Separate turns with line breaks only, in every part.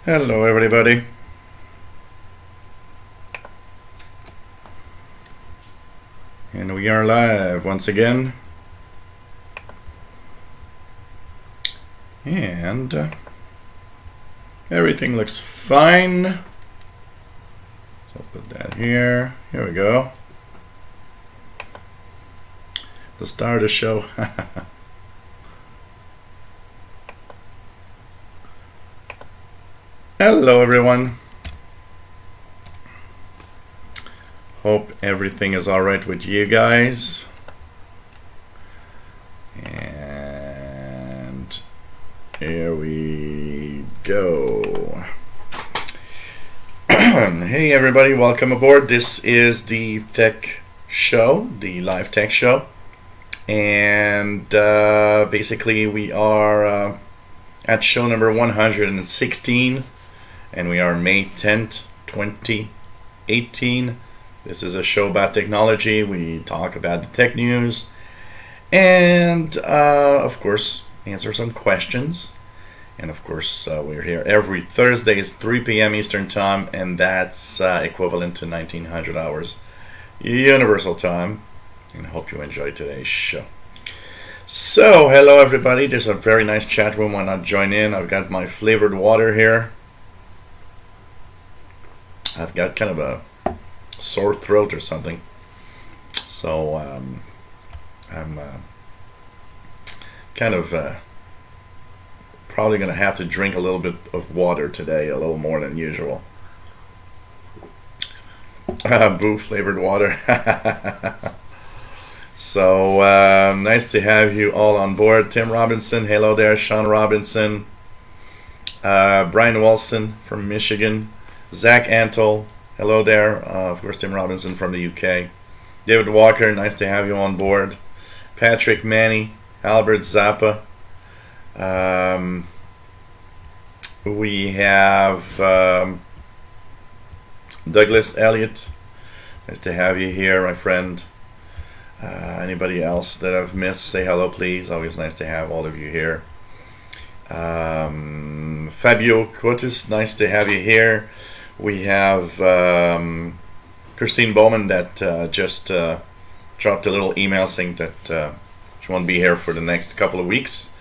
Hello everybody. And we are live once again. And everything looks fine. So I'll put that here. Here we go. The start of the show. Hello everyone. Hope everything is alright with you guys. And here we go. Hey everybody, welcome aboard. This is the tech show, the live tech show. And basically we are at show number 116. And we are May 10th, 2018. This is a show about technology. We talk about the tech news and, of course, answer some questions. And, of course, we're here every Thursdays, 3 p.m. Eastern Time, and that's equivalent to 1900 hours Universal Time. And I hope you enjoyed today's show. So, hello, everybody. There's a very nice chat room. Why not join in? I've got my flavored water here. I've got kind of a sore throat or something, so I'm kind of probably gonna have to drink a little bit of water today, a little more than usual. Boo, flavored water. So nice to have you all on board. Tim Robinson, hello there. Sean Robinson, Brian Wilson from Michigan. Zach Antle, hello there. Of course, Tim Robinson from the UK. David Walker, nice to have you on board. Patrick Manny, Albert Zappa. We have Douglas Elliott. Nice to have you here, my friend. Anybody else that I've missed, say hello, please. Always nice to have all of you here. Fabio Cotis, nice to have you here. We have Christine Bowman that just dropped a little email saying that she won't be here for the next couple of weeks.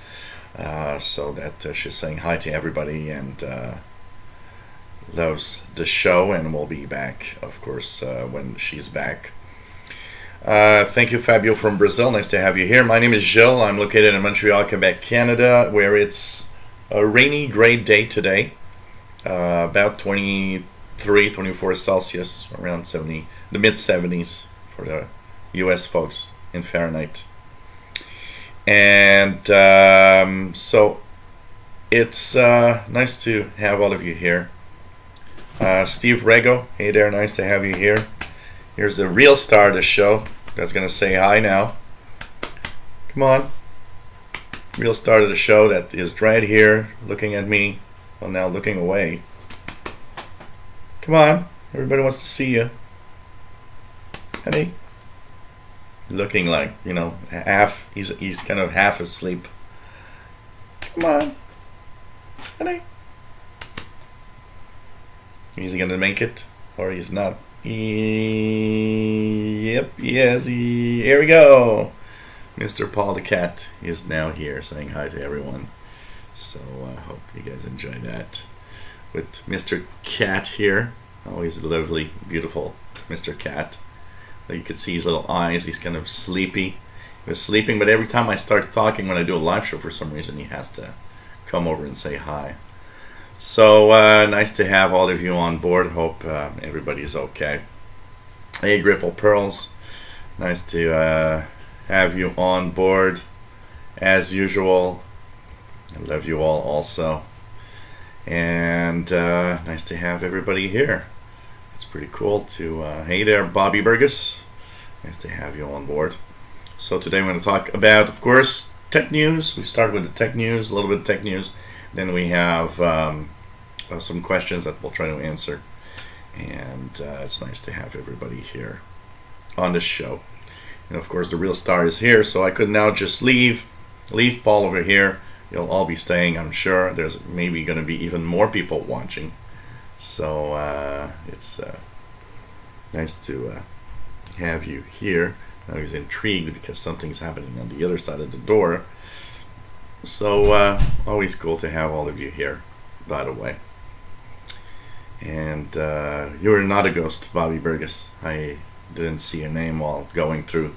So that she's saying hi to everybody and loves the show and will be back, of course, when she's back. Thank you, Fabio from Brazil. Nice to have you here. My name is Gilles. I'm located in Montreal, Quebec, Canada, where it's a rainy, gray day today. About 23, 24 Celsius, around 70, the mid 70s for the US folks in Fahrenheit. And so it's nice to have all of you here. Steve Rego, hey there, nice to have you here. Here's the real star of the show that's going to say hi now. Come on. Real star of the show that is right here looking at me. Well, now looking away. Come on, everybody wants to see you. Honey, looking like, you know, half. He's kind of half asleep. Come on, honey. Is he gonna make it, or he's not? Yep, yes. Here we go. Mr. Paul the cat is now here, saying hi to everyone. So I hope you guys enjoy that. With Mr. Cat here. Always lovely, beautiful Mr. Cat. You can see his little eyes. He's kind of sleepy. He was sleeping, but every time I start talking when I do a live show, for some reason, he has to come over and say hi. So nice to have all of you on board. Hope everybody's okay. Hey, Gripple Pearls. Nice to have you on board as usual. I love you all also. And nice to have everybody here. It's pretty cool to hey there, Bobby Burgess. Nice to have you on board. So today we're going to talk about, of course, tech news. We start with the tech news, a little bit of tech news. Then we have some questions that we'll try to answer. And it's nice to have everybody here on the show. And of course the real star is here, so I could now just leave Paul over here you'll all be staying. I'm sure there's maybe going to be even more people watching. So it's nice to have you here. I was intrigued because something's happening on the other side of the door. So always cool to have all of you here, by the way. And you're not a ghost, Bobby Burgess. I didn't see your name while going through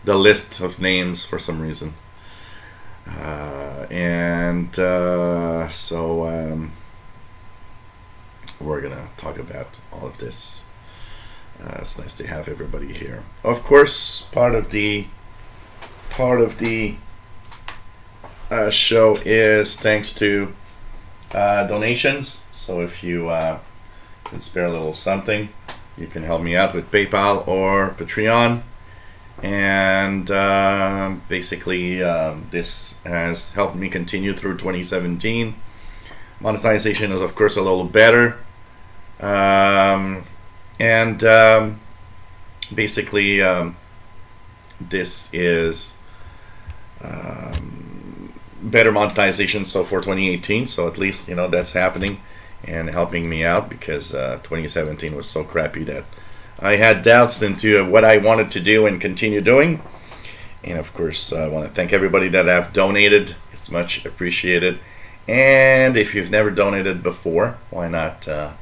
the list of names for some reason. So we're gonna talk about all of this. It's nice to have everybody here. Of course, part of the show is thanks to donations. So if you can spare a little something, you can help me out with PayPal or Patreon. And basically this has helped me continue through 2017. Monetization is of course a little better, basically this is better monetization so for 2018, so at least that's happening and helping me out, because 2017 was so crappy that I had doubts into what I wanted to do and continue doing. And of course I want to thank everybody that have donated. It's much appreciated. And if you've never donated before, why not do a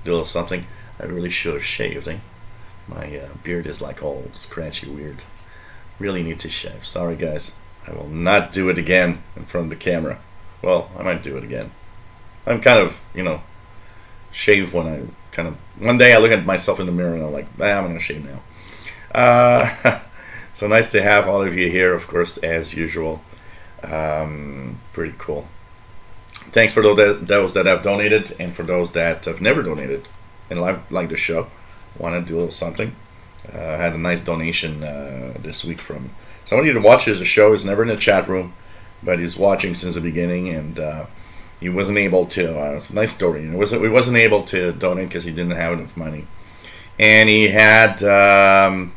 little something? I really should have shaved, eh? My beard is like all scratchy weird. Really need to shave. Sorry guys, I will not do it again in front of the camera. Well, I might do it again. I'm kind of, shave when I one day I look at myself in the mirror and I'm like, I'm gonna shave now. So nice to have all of you here, of course, as usual. Pretty cool. Thanks for those that have donated, and for those that have never donated and like the show, want to do a little something. I had a nice donation this week from somebody that watches the show. He's never in the chat room, but he's watching since the beginning, and he wasn't able to. It's a nice story. He wasn't able to donate because he didn't have enough money, and he had a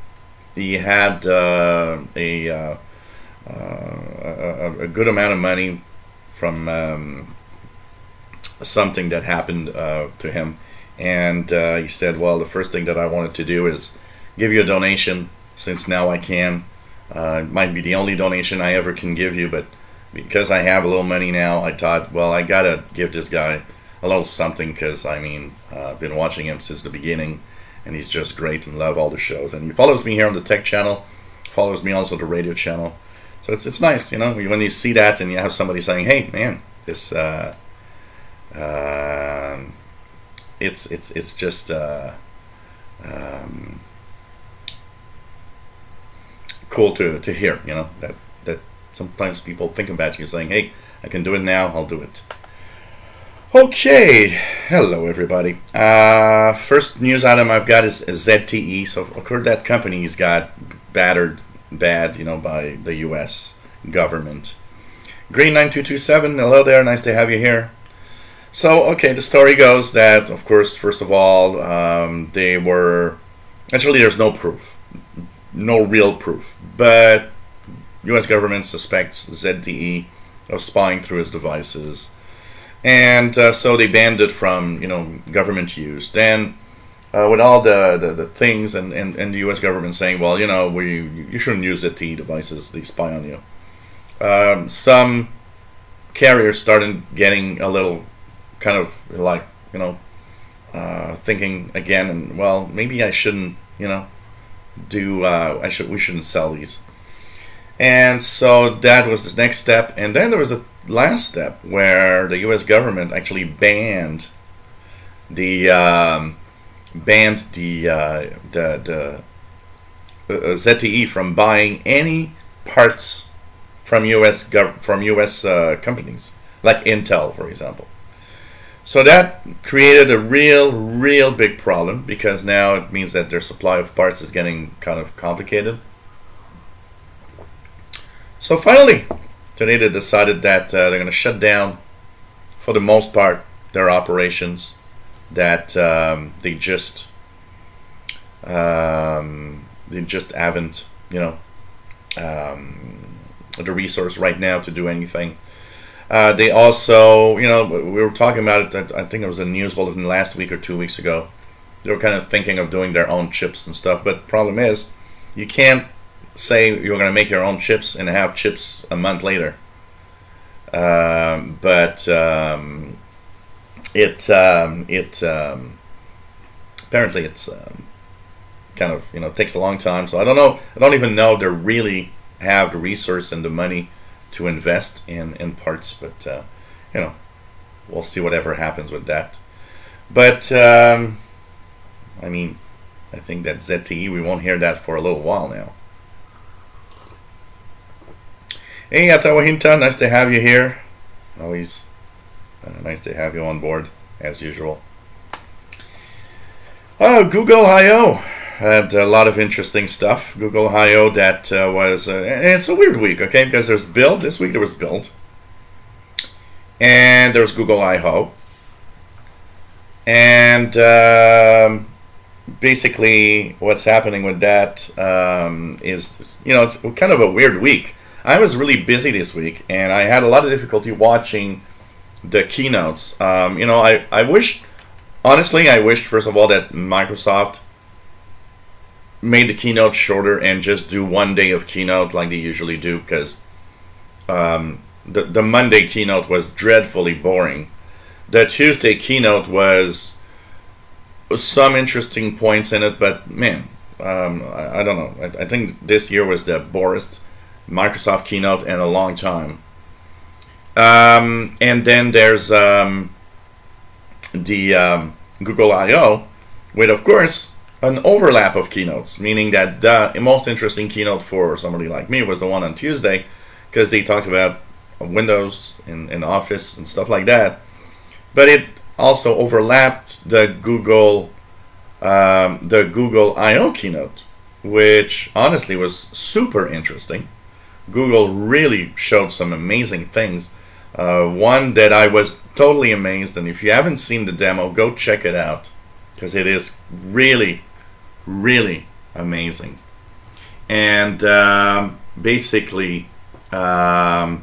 good amount of money from something that happened to him, and he said, well, the first thing that I wanted to do is give you a donation, since now I can. It might be the only donation I ever can give you, but because I have a little money now, I thought, well, I gotta give this guy a little something, because I've been watching him since the beginning, and he's just great and love all the shows. And he follows me here on the tech channel, follows me also the radio channel. So it's nice, when you see that and you have somebody saying, hey man, this it's just cool to hear, that sometimes people think about you saying, hey, I can do it now, I'll do it. Okay, hello everybody. First news item I've got is ZTE. So of course that company's got battered bad, by the US government. Green 9227, hello there, nice to have you here. So, okay, the story goes that, of course, first of all, they were... Actually, there's no proof. No real proof. But US government suspects ZTE of spying through his devices. And so they banned it from, government use. Then, with all the things and the US government saying, well, you shouldn't use ZTE devices, they spy on you. Some carriers started getting a little kind of like, thinking again, and well, maybe I shouldn't, we shouldn't sell these. And so that was the next step, and then there was the last step where the US government actually banned the ZTE from buying any parts from US companies, like Intel, for example. So that created a real big problem, because now it means that their supply of parts is getting kind of complicated. So finally, today they decided that they're going to shut down, for the most part, their operations. That they just haven't, the resource right now to do anything. They also, you know, we were talking about it. I think it was a news bulletin last week or 2 weeks ago. They were kind of thinking of doing their own chips and stuff. But problem is, you can't say you're going to make your own chips and have chips a month later. Apparently it's kind of, you know, takes a long time. So I don't know. I don't even know if they really have the resource and the money to invest in parts. But you know, we'll see whatever happens with that. But I mean, I think that ZTE, we won't hear that for a little while now. Hey, Atawahinta, nice to have you here. Always nice to have you on board, as usual. Oh, Google I/O had a lot of interesting stuff. Google I/O that was, it's a weird week, okay? Because there's Build, this week there was Build. And there's Google I/O. And basically what's happening with that is, you know, it's kind of a weird week. I was really busy this week, and I had a lot of difficulty watching the keynotes. You know, I wished, honestly, I wished, first of all, that Microsoft made the keynote shorter and just do one day of keynote like they usually do, because the Monday keynote was dreadfully boring. The Tuesday keynote was some interesting points in it, but man, I don't know. I think this year was the borest Microsoft keynote in a long time. And then there's the Google I/O, with, of course, an overlap of keynotes, meaning that the most interesting keynote for somebody like me was the one on Tuesday, because they talked about Windows and Office and stuff like that. But it also overlapped the Google I/O keynote, which honestly was super interesting. Google really showed some amazing things. One that I was totally amazed, and if you haven't seen the demo, go check it out, because it is really, really amazing. And basically, what are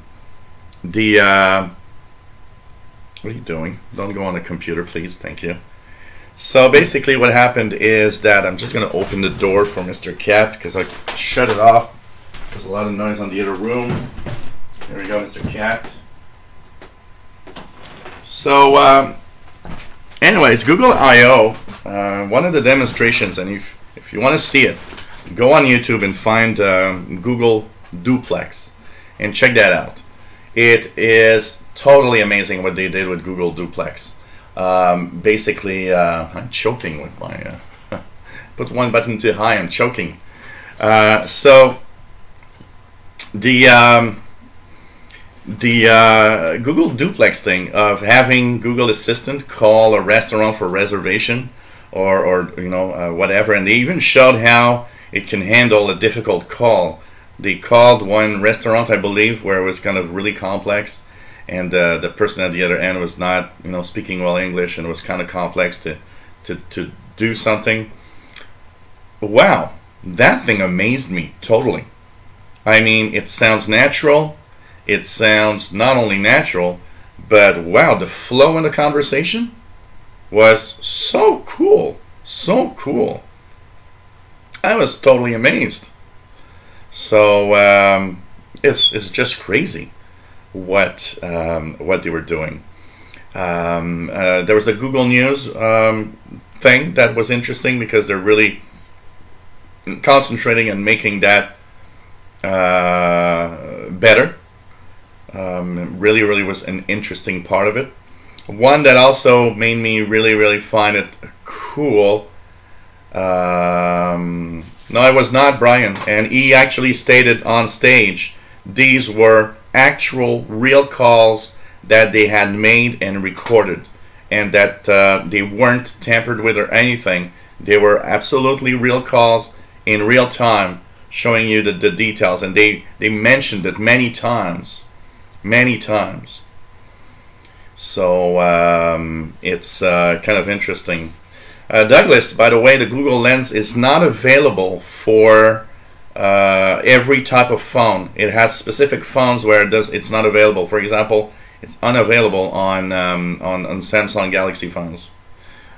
you doing? Don't go on the computer, please. Thank you. So basically what happened is that I'm just going to open the door for Mr. Cat, because I shut it off. There's a lot of noise on the other room. Here we go, Mr. Cat. So anyways, Google I/O, one of the demonstrations, and if you want to see it, go on YouTube and find Google Duplex and check that out. It is totally amazing what they did with Google Duplex. Basically, I'm choking with my, put one button too high, I'm choking. So the Google Duplex thing of having Google Assistant call a restaurant for reservation or you know, whatever, and they even showed how it can handle a difficult call. They called one restaurant, I believe, where it was kind of really complex, and the person at the other end was not, you know, speaking well English, and it was kind of complex to do something. Wow, that thing amazed me totally. I mean, it sounds natural. It sounds not only natural, but wow, the flow in the conversation was so cool. So cool. I was totally amazed. So it's just crazy what they were doing. There was a Google News thing that was interesting, because they're really concentrating on making that better. Really was an interesting part of it. One that also made me really find it cool. No, it was not Brian, and he actually stated on stage these were actual real calls that they had made and recorded, and that they weren't tampered with or anything. They were absolutely real calls in real time, showing you the details, and they mentioned it many times. So it's kind of interesting. Douglas, by the way, the Google Lens is not available for every type of phone. It has specific phones where it's not available. For example, It's unavailable on Samsung Galaxy phones.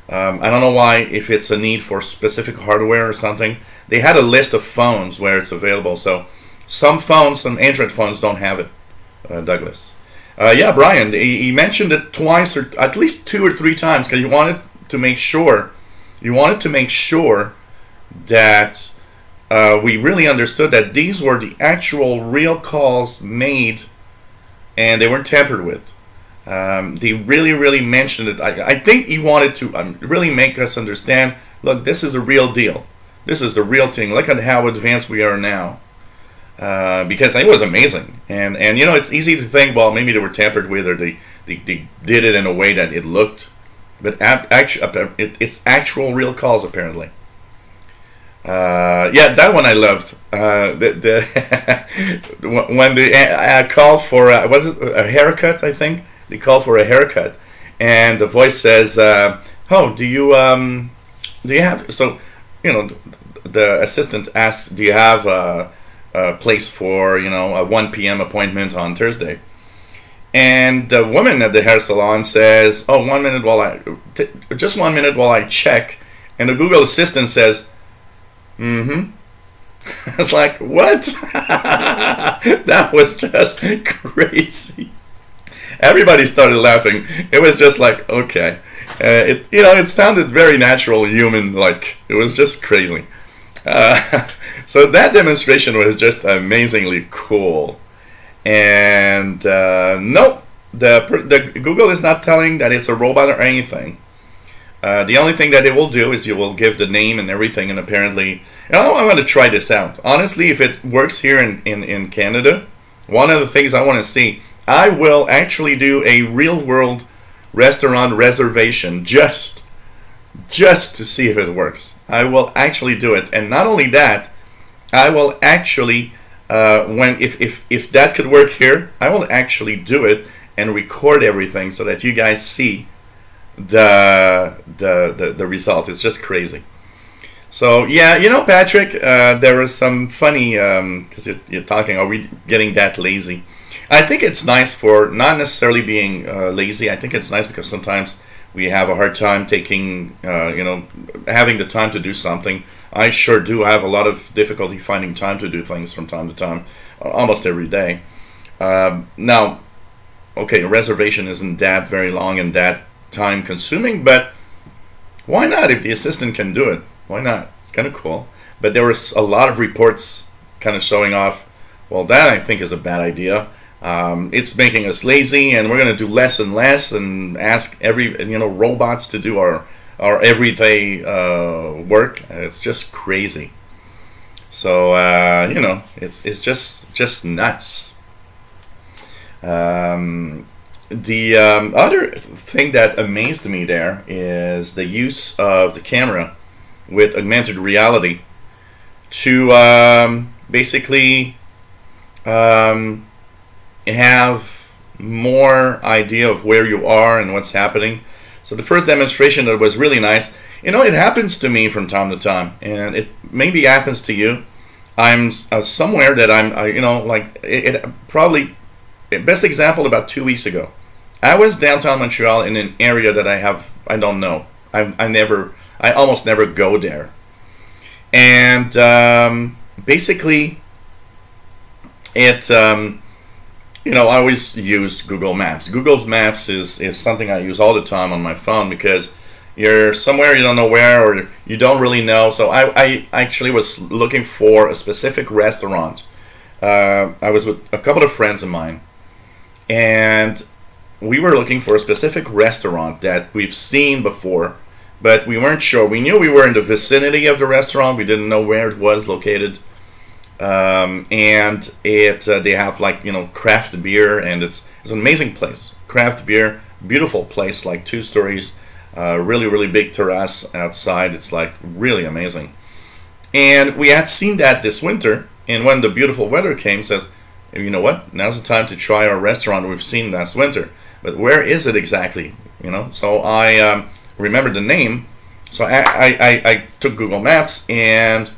I don't know why, if it's a need for specific hardware or something. They had a list of phones where it's available, so some phones, some Android phones don't have it, Douglas. Yeah, Brian, he mentioned it twice, or at least 2 or 3 times, because he wanted to make sure, that we really understood that these were the actual real calls made, and they weren't tampered with. They really mentioned it. I think he wanted to really make us understand, look, this is a real deal. This is the real thing. Look at how advanced we are now. Because it was amazing. And you know, it's easy to think, well, maybe they were tampered with, or they did it in a way that it looked. But it's actual real calls, apparently. Yeah, that one I loved. When they call for was it a haircut? I think they call for a haircut, and the voice says, "Oh, do you have?" So, you know, the assistant asks, "Do you have a place for, you know, a 1 p.m. appointment on Thursday?" And the woman at the hair salon says, "Oh, 1 minute just 1 minute while I check." And the Google Assistant says, "Mm-hmm." It's like, what? That was just crazy. Everybody started laughing. It was just like, okay. It sounded very natural, human, like, it was just crazy. So that demonstration was just amazingly cool. And no, the Google is not telling that it's a robot or anything. The only thing that it will do is you will give the name and everything, and apparently, I'm going to try this out. Honestly, if it works here in Canada, one of the things I want to see, I will actually do a real-world restaurant reservation just to see if it works. I will actually do it, and not only that, I will actually, if that could work here, I will actually do it and record everything so that you guys see the result. It's just crazy. So yeah, you know, Patrick, there was some funny, because you're talking, are we getting that lazy? I think it's nice for not necessarily being lazy. I think it's nice because sometimes we have a hard time taking, having the time to do something. I sure do have a lot of difficulty finding time to do things from time to time, almost every day. Now, okay, a reservation isn't that very long and that time consuming, but why not? If the assistant can do it, why not? It's kind of cool. But there was a lot of reports kind of showing off, well, that I think is a bad idea. It's making us lazy, and we're going to do less and less and ask robots to do our everyday work. It's just crazy. So it's just nuts. The other thing that amazed me there is the use of the camera with augmented reality to basically have more idea of where you are and what's happening. So the first demonstration that was really nice, it happens to me from time to time, and it maybe happens to you. I'm somewhere that probably, best example, about 2 weeks ago, I was downtown Montreal in an area that I don't know. I almost never go there. And basically, I always use Google Maps. Google Maps is something I use all the time on my phone because you're somewhere you don't know where, or you don't really know. So I actually was looking for a specific restaurant. I was with a couple of friends of mine, and we were looking for a specific restaurant that we've seen before, but we weren't sure. We knew we were in the vicinity of the restaurant. We didn't know where it was located. And they have craft beer, and it's an amazing place. Craft beer, beautiful place, like 2 stories, really big terrace outside. It's like really amazing. And we had seen that this winter, and when the beautiful weather came, says, you know what? Now's the time to try our restaurant we've seen last winter. But where is it exactly? So I remembered the name. So I took Google Maps, and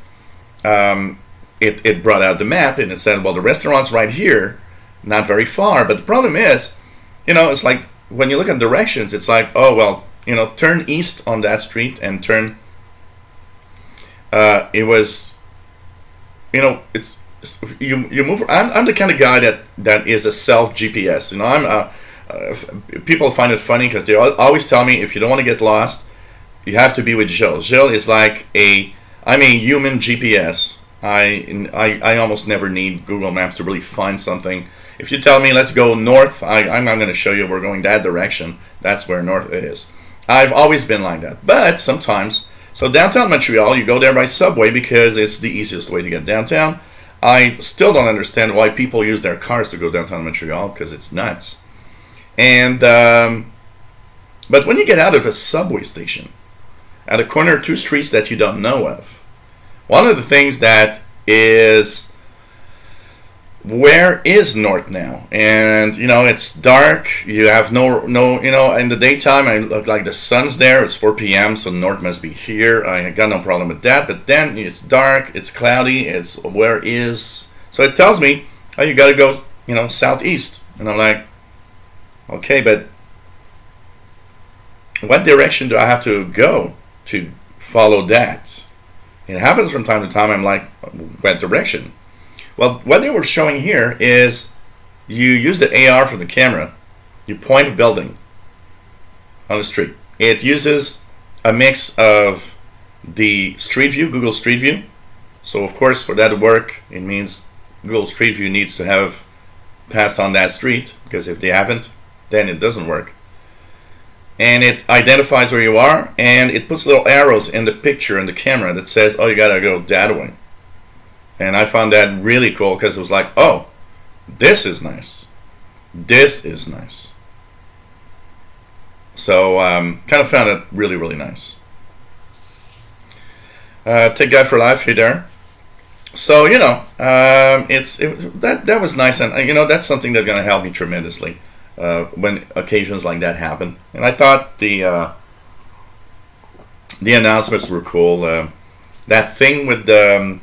it brought out the map, and it said, well, the restaurant's right here, not very far. But the problem is, you know, it's like when you look at directions, it's like, oh well, you know, turn east on that street and turn. It was, you know, it's you move. I'm the kind of guy that is a self GPS. You know, people find it funny because they always tell me if you don't want to get lost, you have to be with Jill. Jill is like I'm a human GPS. I almost never need Google Maps to really find something. If you tell me let's go north, I'm not going to show you we're going that direction. That's where north is. I've always been like that. But sometimes, so downtown Montreal, you go there by subway because it's the easiest way to get downtown. I still don't understand why people use their cars to go downtown Montreal because it's nuts. And but when you get out of a subway station, at a corner of two streets that you don't know of, one of the things that is, where is north now? And you know, it's dark. You have no, you know, in the daytime I look like the sun's there. It's 4 p.m. so north must be here. I got no problem with that. But then it's dark, it's cloudy, it's where is, so it tells me, oh, you got to go, you know, southeast. And I'm like, okay, but what direction do I have to go to follow that? It happens from time to time. I'm like, what direction? Well, what they were showing here is you use the AR from the camera, you point a building on the street. It uses a mix of the Street View, Google Street View. So of course, for that to work, it means Google Street View needs to have passed on that street, because if they haven't, then it doesn't work. And it identifies where you are, and it puts little arrows in the picture in the camera that says, oh, you gotta go that way. And I found that really cool because it was like, oh, this is nice. This is nice. So kind of found it really, really nice. Tech Guy for Life, hey there. So, you know, that was nice, and you know, that's something that's going to help me tremendously when occasions like that happen. And I thought the announcements were cool. That thing with the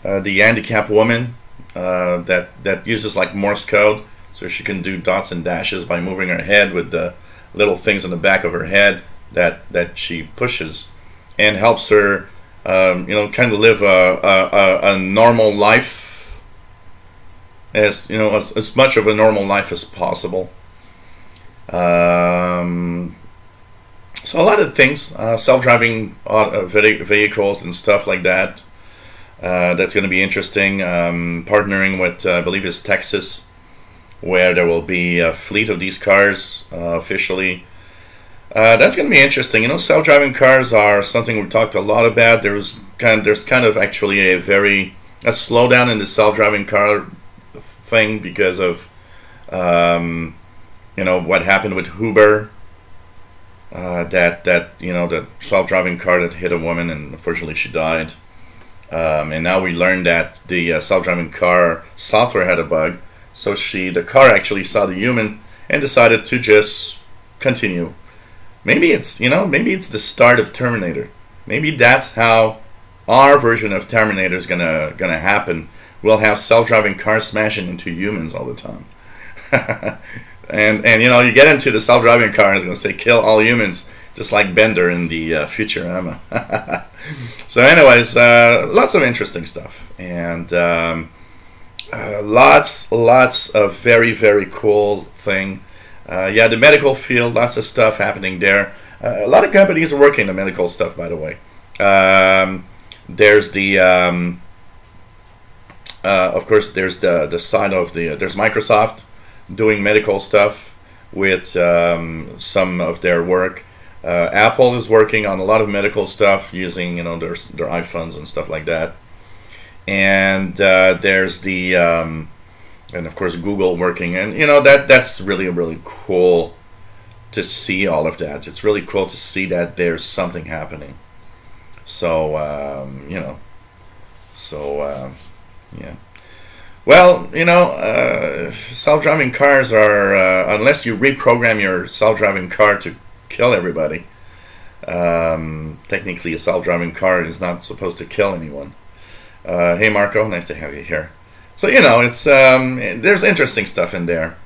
handicapped woman that uses like Morse code, so she can do dots and dashes by moving her head with the little things on the back of her head that she pushes, and helps her you know, kind of live a normal life, as you know, as much of a normal life as possible. So a lot of things, self-driving vehicles and stuff like that. That's going to be interesting. Partnering with, I believe it's Texas, where there will be a fleet of these cars officially. That's going to be interesting. You know, self-driving cars are something we talked a lot about. There's kind of actually a slowdown in the self-driving car thing because of you know, what happened with Uber. That you know, the self-driving car that hit a woman and unfortunately she died. And now we learned that the self-driving car software had a bug, so the car actually saw the human and decided to just continue. Maybe it's, you know, maybe it's the start of Terminator. Maybe that's how our version of Terminator is gonna happen. We'll have self-driving cars smashing into humans all the time. and you know, you get into the self-driving car and it's gonna say kill all humans, just like Bender in the Futurama. So anyways, lots of interesting stuff, and lots of very, very cool thing. Yeah, the medical field, lots of stuff happening there. A lot of companies are working on medical stuff, by the way. There's the of course, there's the side of there's Microsoft doing medical stuff with some of their work. Apple is working on a lot of medical stuff using, you know, their iPhones and stuff like that. And there's the and of course Google working, and you know, that's really, really cool to see all of that. It's really cool to see that there's something happening. So you know, so yeah. Well, you know, self-driving cars are unless you reprogram your self-driving car to kill everybody. Technically, a self-driving car is not supposed to kill anyone. Hey Marco, nice to have you here. So you know, it's there's interesting stuff in there.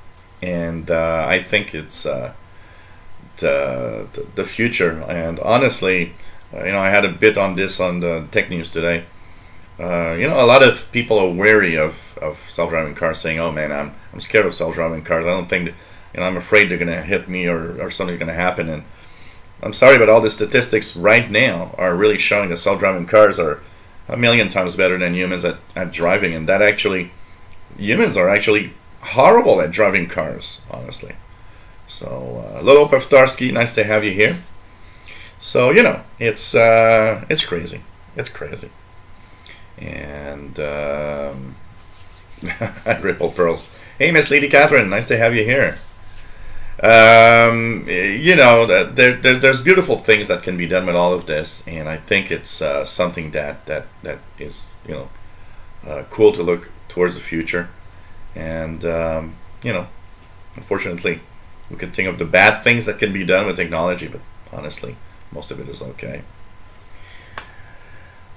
and I think it's the future. And honestly, I had a bit on this on the tech news today. A lot of people are wary of self-driving cars, saying, "Oh man, I'm scared of self-driving cars. I don't think that, I'm afraid they're gonna hit me or something's gonna happen." And I'm sorry, but all the statistics right now are really showing that self-driving cars are a million times better than humans at driving, and that actually humans are actually horrible at driving cars, honestly. So, Lolo Pevtarsky, nice to have you here. So, it's crazy. It's crazy. And Ripple Pearls. Hey, Miss Lady Catherine, nice to have you here. There's beautiful things that can be done with all of this, and I think it's something that is cool to look towards the future. And unfortunately, we can think of the bad things that can be done with technology, but honestly, most of it is okay.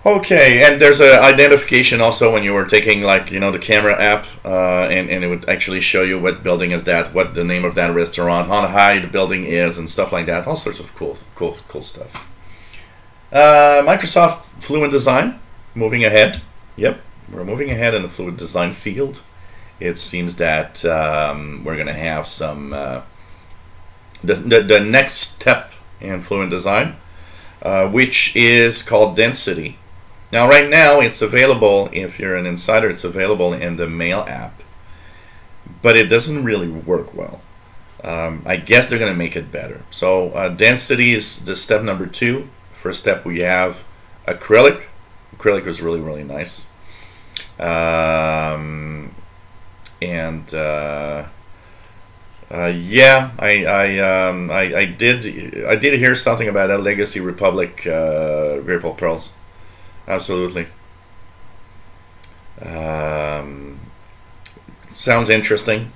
Okay, and there's a identification also when you were taking the camera app, and it would actually show you what building is that, what the name of that restaurant, how high the building is, and stuff like that. All sorts of cool stuff. Microsoft Fluent Design, moving ahead. Yep, we're moving ahead in the fluid design field. It seems that we're going to have some the next step in fluent design, which is called density. Now, right now, it's available, if you're an insider, it's available in the Mail app, but it doesn't really work well. I guess they're going to make it better. So density is the step number 2. First step, we have acrylic. Acrylic is really, really nice. Yeah, I did hear something about that Legacy Republic Ripple Pearls. Absolutely. Sounds interesting.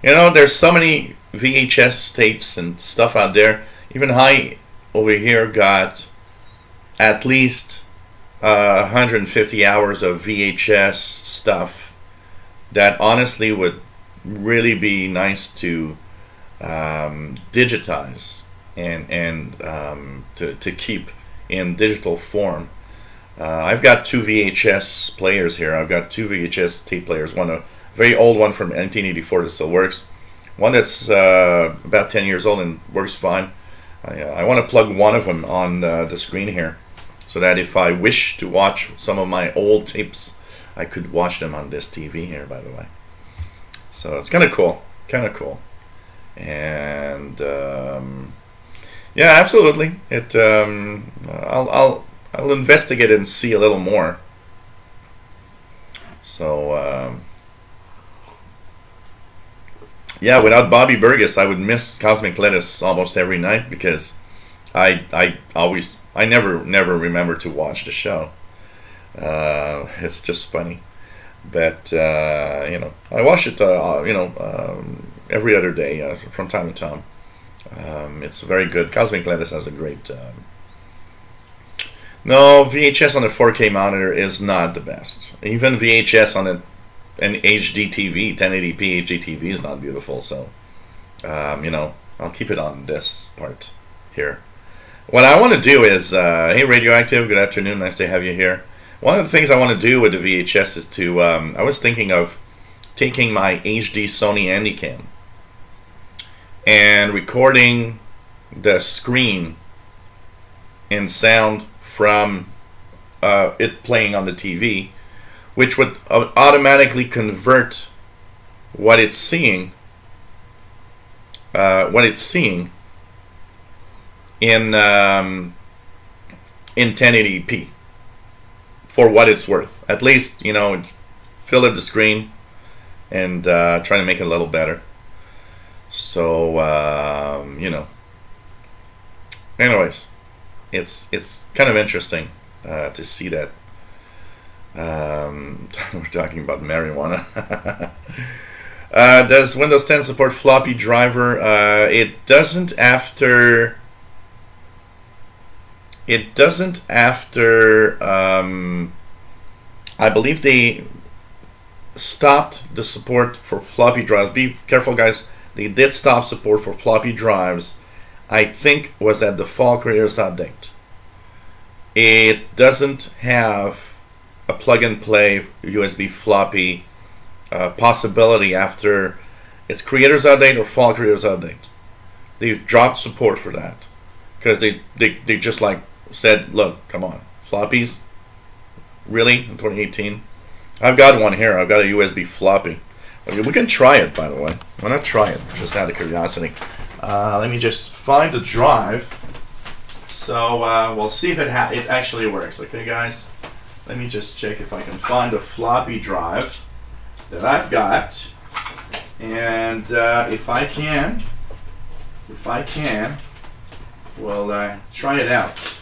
There's so many VHS tapes and stuff out there. Even I over here got at least 150 hours of VHS stuff that honestly would really be nice to digitize and to keep in digital form. I've got 2 VHS players here. I've got 2 VHS tape players. One, a very old one from 1984 that still works. One that's about 10 years old and works fine. I want to plug one of them on the screen here, so that if I wish to watch some of my old tapes, I could watch them on this TV here, by the way. So it's kind of cool. And yeah, absolutely. I'll investigate it and see a little more. So yeah, without Bobby Burgess, I would miss Cosmic Lettuce almost every night, because I never remember to watch the show. It's just funny, but I watch it every other day from time to time. It's very good. Cosmic Lettuce has a great. No, VHS on a 4K monitor is not the best. Even VHS on an HD TV, 1080p HD TV is not beautiful. So, I'll keep it on this part here. What I want to do is, hey Radioactive, good afternoon, nice to have you here. One of the things I want to do with the VHS is to, I was thinking of taking my HD Sony Handycam and recording the screen and sound from it playing on the TV, which would automatically convert what it's seeing in 1080p for what it's worth. At least, fill up the screen and try to make it a little better. So anyways, it's kind of interesting to see that. We're talking about marijuana. Does Windows 10 support floppy driver? It doesn't after. I believe stopped the support for floppy drives. Be careful, guys. They did stop support for floppy drives. I think was at the fall creators update. It doesn't have a plug-and-play USB floppy possibility after its creators update or fall creators update. They've dropped support for that because they just like said, look, come on, floppies, really, in 2018? I've got one here. I've got a USB floppy. Okay, we can try it, by the way. Why not try it, just out of curiosity? Let me just find the drive. So we'll see if it actually works. Okay, guys? Let me just check if I can find a floppy drive that I've got. And if I can, we'll try it out.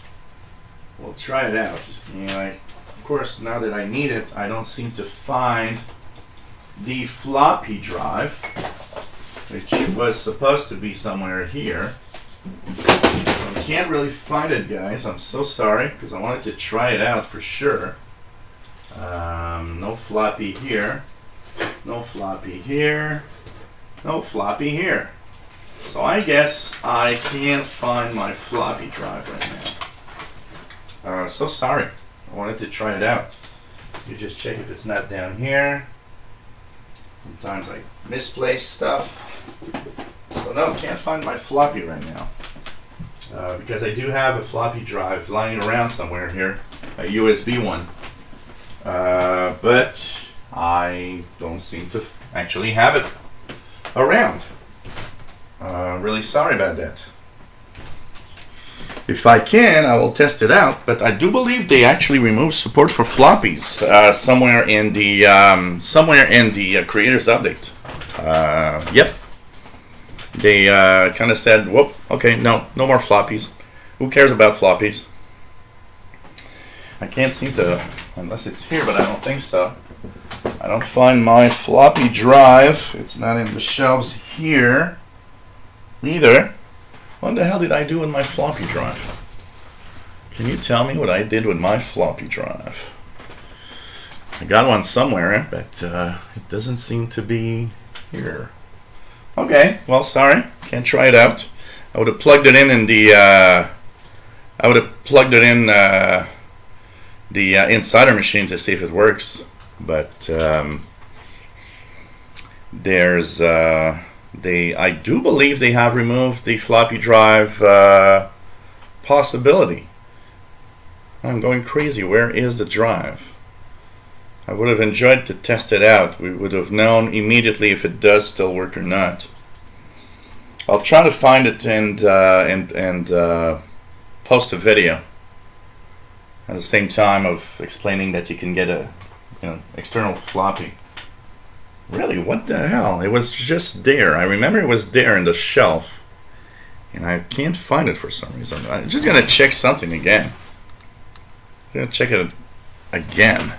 We'll try it out. And of course, now that I need it, I don't seem to find the floppy drive, which was supposed to be somewhere here. So I can't really find it, guys. I'm so sorry, because I wanted to try it out for sure. No floppy here. No floppy here. No floppy here. So I guess I can't find my floppy drive right now. So sorry. I wanted to try it out. You just check if it's not down here. Sometimes I misplace stuff. So no, can't find my floppy right now. Because I do have a floppy drive lying around somewhere here, a USB one. But I don't seem to actually have it around. Really sorry about that. If I can, I will test it out, but I do believe they actually removed support for floppies somewhere in the creators update. Yep, they kind of said, "Whoop, okay, no more floppies. Who cares about floppies?" I can't seem to, unless it's here, but I don't think so. I don't find my floppy drive. It's not in the shelves here either. What the hell did I do with my floppy drive? Can you tell me what I did with my floppy drive? I got one somewhere, but it doesn't seem to be here. Okay, well, sorry, can't try it out. I would have plugged it in the insider machine to see if it works, but there's I do believe they have removed the floppy drive possibility. I'm going crazy. Where is the drive? I would have enjoyed to test it out. We would have known immediately if it does still work or not. I'll try to find it and post a video at the same time of explaining that you can get a external floppy. Really, what the hell? It was just there. I remember it was there in the shelf, and I can't find it for some reason. I'm just gonna check something again. I'm gonna check it again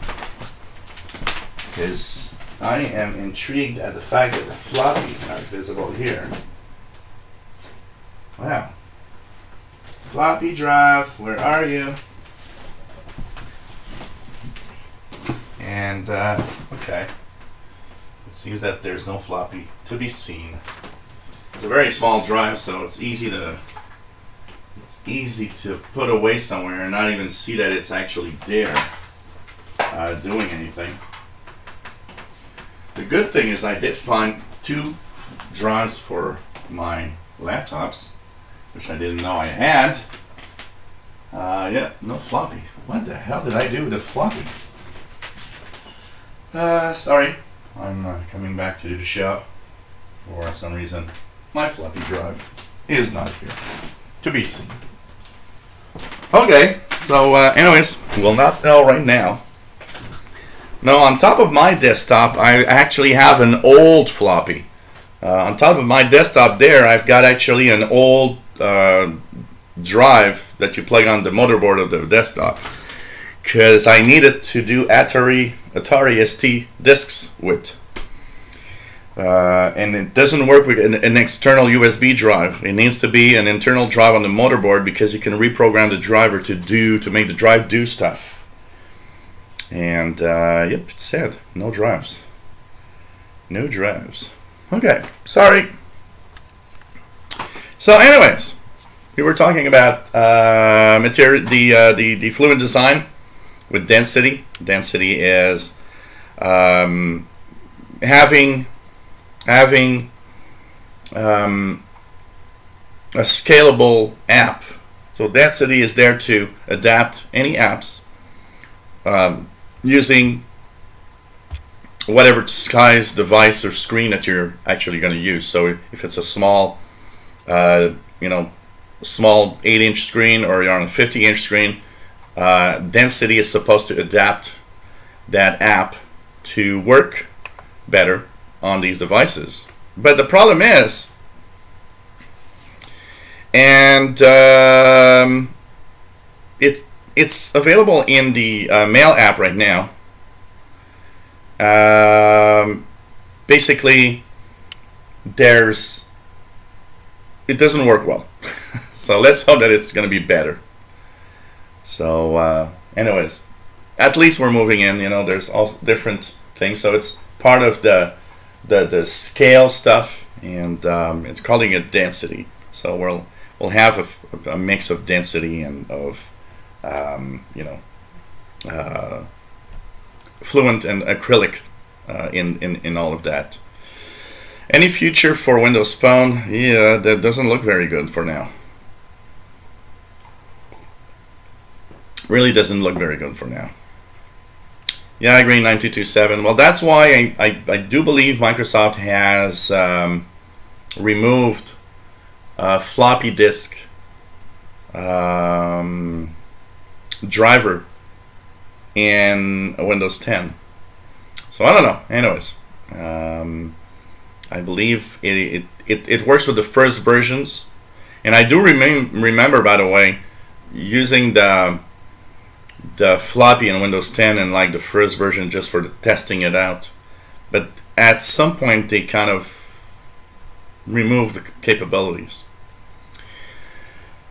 because I am intrigued at the fact that the floppy is not visible here. Wow. Floppy drive, where are you? And okay. It seems that there's no floppy to be seen. It's a very small drive, so it's easy to put away somewhere and not even see that it's actually there doing anything. The good thing is I did find 2 drives for my laptops, which I didn't know I had. Yeah, no floppy. What the hell did I do with the floppy? Sorry. I'm coming back to the show. For some reason, my floppy drive is not here to be seen. Okay, so anyways, we'll not know right now. Now, on top of my desktop, I actually have an old floppy. On top of my desktop there, I've got actually an old drive that you plug on the motherboard of the desktop, because I needed to do Atari ST discs with. And it doesn't work with an external USB drive. It needs to be an internal drive on the motherboard because you can reprogram the driver to make the drive do stuff. And yep, it said no drives. No drives. Okay, sorry. So anyways, we were talking about material, the fluent design with density. Density is having a scalable app. So density is there to adapt any apps using whatever size device or screen that you're actually going to use. So if it's a small, small 8-inch screen, or you're on a 50-inch screen, density is supposed to adapt that app to work better on these devices. But the problem is, and it's available in the Mail app right now. Basically, it doesn't work well. So let's hope that it's going to be better. So anyways, at least we're moving in. There's all different things. So it's part of the scale stuff, and it's calling it density. So we'll have a mix of density and of fluent and acrylic in all of that. Any future for Windows Phone? Yeah, that doesn't look very good for now. Really doesn't look very good for now. Yeah, I agree, 9227. Well, that's why I do believe Microsoft has removed floppy disk driver in Windows 10. So I don't know. Anyways, I believe it works with the first versions, and I do remember, by the way, using the floppy in Windows 10 and like the first version just for testing it out. But at some point they kind of removed the capabilities.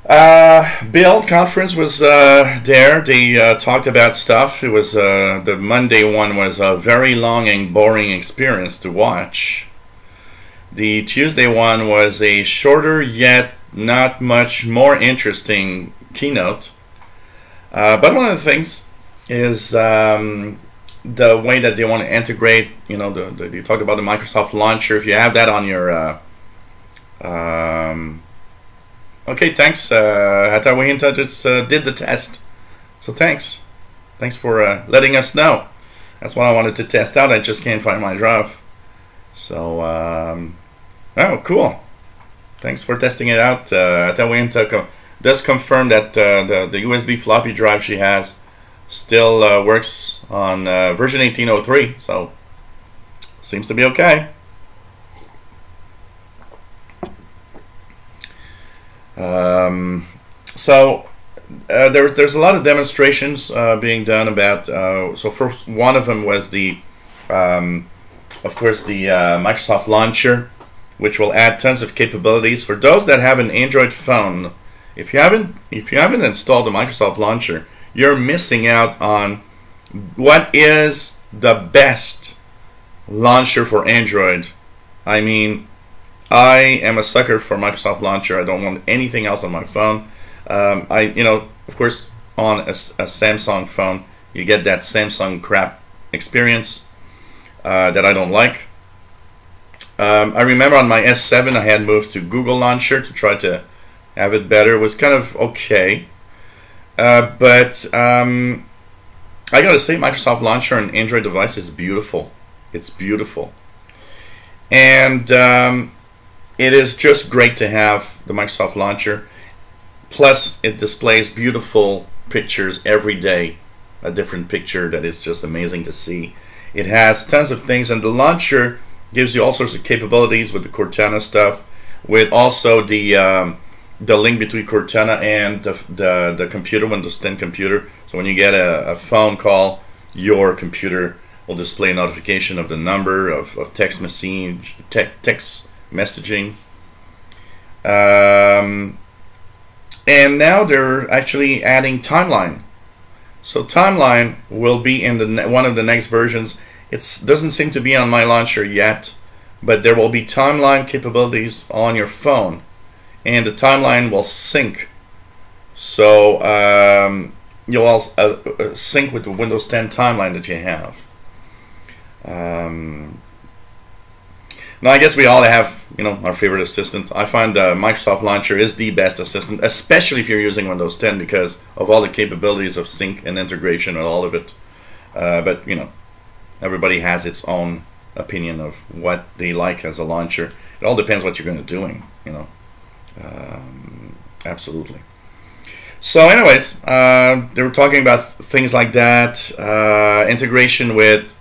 Build conference was there. They talked about stuff. It was the Monday one was a very long and boring experience to watch. The Tuesday one was a shorter yet not much more interesting keynote. But one of the things is the way that they want to integrate. They talk about the Microsoft launcher. If you have that on your okay, thanks. Hatawahinta just did the test. So thanks for letting us know. That's what I wanted to test out. I just can't find my drive. So, oh, cool. Thanks for testing it out. Hatawahinta does confirm that the USB floppy drive she has still works on version 18.03. So, seems to be okay. There's a lot of demonstrations being done about. So first, one of them was of course, the Microsoft launcher, which will add tons of capabilities for those that have an Android phone. If you haven't installed the Microsoft launcher, you're missing out on what is the best launcher for Android. I mean, I am a sucker for Microsoft Launcher. I don't want anything else on my phone. Of course, on a Samsung phone, you get that Samsung crap experience that I don't like. I remember on my S7, I had moved to Google Launcher to try to have it better. It was kind of okay. But I gotta say, Microsoft Launcher on Android device is beautiful. It's beautiful. And it is just great to have the Microsoft Launcher. Plus, it displays beautiful pictures every day. A different picture that is just amazing to see. It has tons of things, and the launcher gives you all sorts of capabilities with the Cortana stuff, with also the link between Cortana and the computer, Windows 10 computer. So when you get a phone call, your computer will display a notification of the number of text messaging. And now they're actually adding timeline. So timeline will be in one of the next versions, It doesn't seem to be on my launcher yet, but there will be timeline capabilities on your phone, and the timeline will sync. So you'll also sync with the Windows 10 timeline that you have. Now, I guess we all have, our favorite assistant. I find Microsoft Launcher is the best assistant, especially if you're using Windows 10, because of all the capabilities of sync and integration and all of it. But everybody has its own opinion of what they like as a launcher. It all depends what you're going to doing. Absolutely. So, anyways, they were talking about things like that, integration with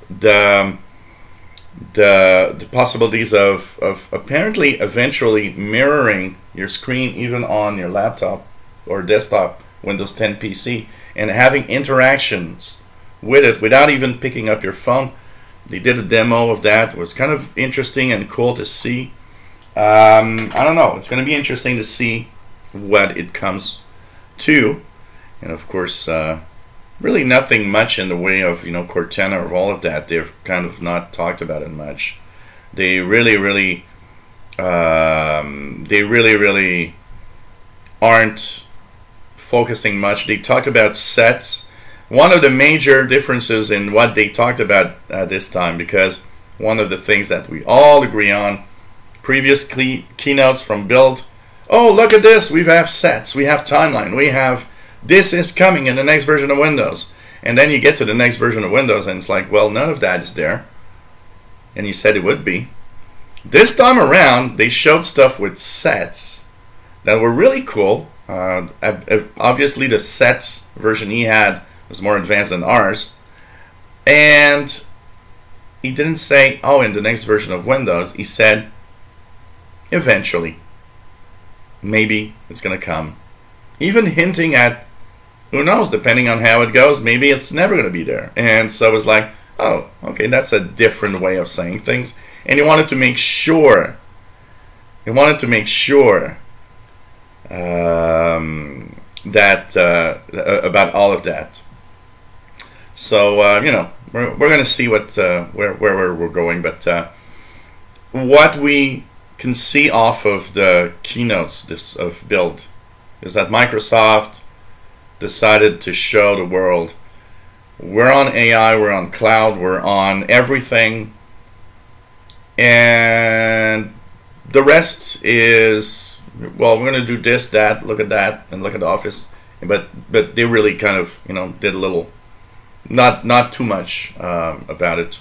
the possibilities of apparently eventually mirroring your screen even on your laptop or desktop Windows 10 PC and having interactions with it without even picking up your phone. They did a demo of that. It was kind of interesting and cool to see. I don't know. It's going to be interesting to see what it comes to. And of course, really nothing much in the way of Cortana or all of that. They've kind of not talked about it much. They really aren't focusing much. They talked about sets. One of the major differences in what they talked about this time, because one of the things that we all agree on, previous keynotes from Build, oh, look at this, we have sets, we have timeline, we have this is coming in the next version of Windows. And then you get to the next version of Windows and it's like, well, none of that is there. And you said it would be. This time around, they showed stuff with sets that were really cool. Obviously, the sets version he had was more advanced than ours. And he didn't say, oh, in the next version of Windows. He said, eventually. Maybe it's going to come. Even hinting at, who knows, depending on how it goes, maybe it's never going to be there. And so it was like, oh, okay, that's a different way of saying things. And he wanted to make sure, that about all of that. So we're going to see what where we're going, but what we can see off of the keynotes of Build is that Microsoft decided to show the world we're on AI, we're on cloud, we're on everything, and the rest is, well, we're going to do this, that, look at that, and look at the Office. But they really kind of did a little, not too much about it.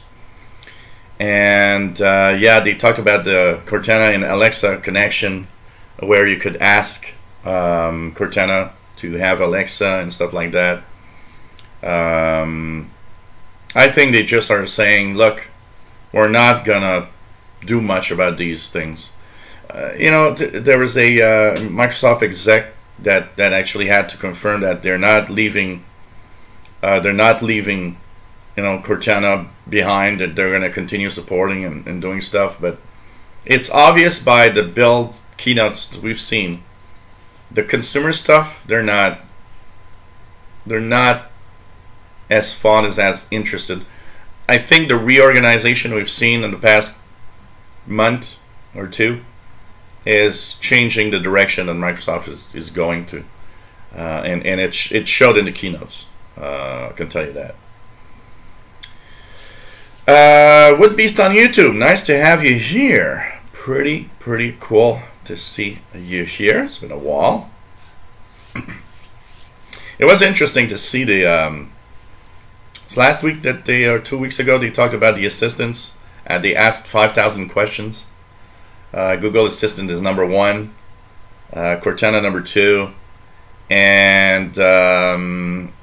And yeah, they talked about the Cortana and Alexa connection, where you could ask Cortana to have Alexa and stuff like that. I think they just are saying, look, we're not gonna do much about these things. There was a Microsoft exec that actually had to confirm that they're not leaving Cortana behind, that they're going to continue supporting and doing stuff. But it's obvious by the Build keynotes that we've seen, the consumer stuff, they're not as fond, as interested. I think the reorganization we've seen in the past month or two is changing the direction that Microsoft is going to, and it showed in the keynotes. I can tell you that. Woodbeast on YouTube, nice to have you here. Pretty cool to see you here. It's been a while. It was interesting to see the it's last week that they, or 2 weeks ago, they talked about the assistants. They asked 5,000 questions. Google Assistant is #1, Cortana #2, and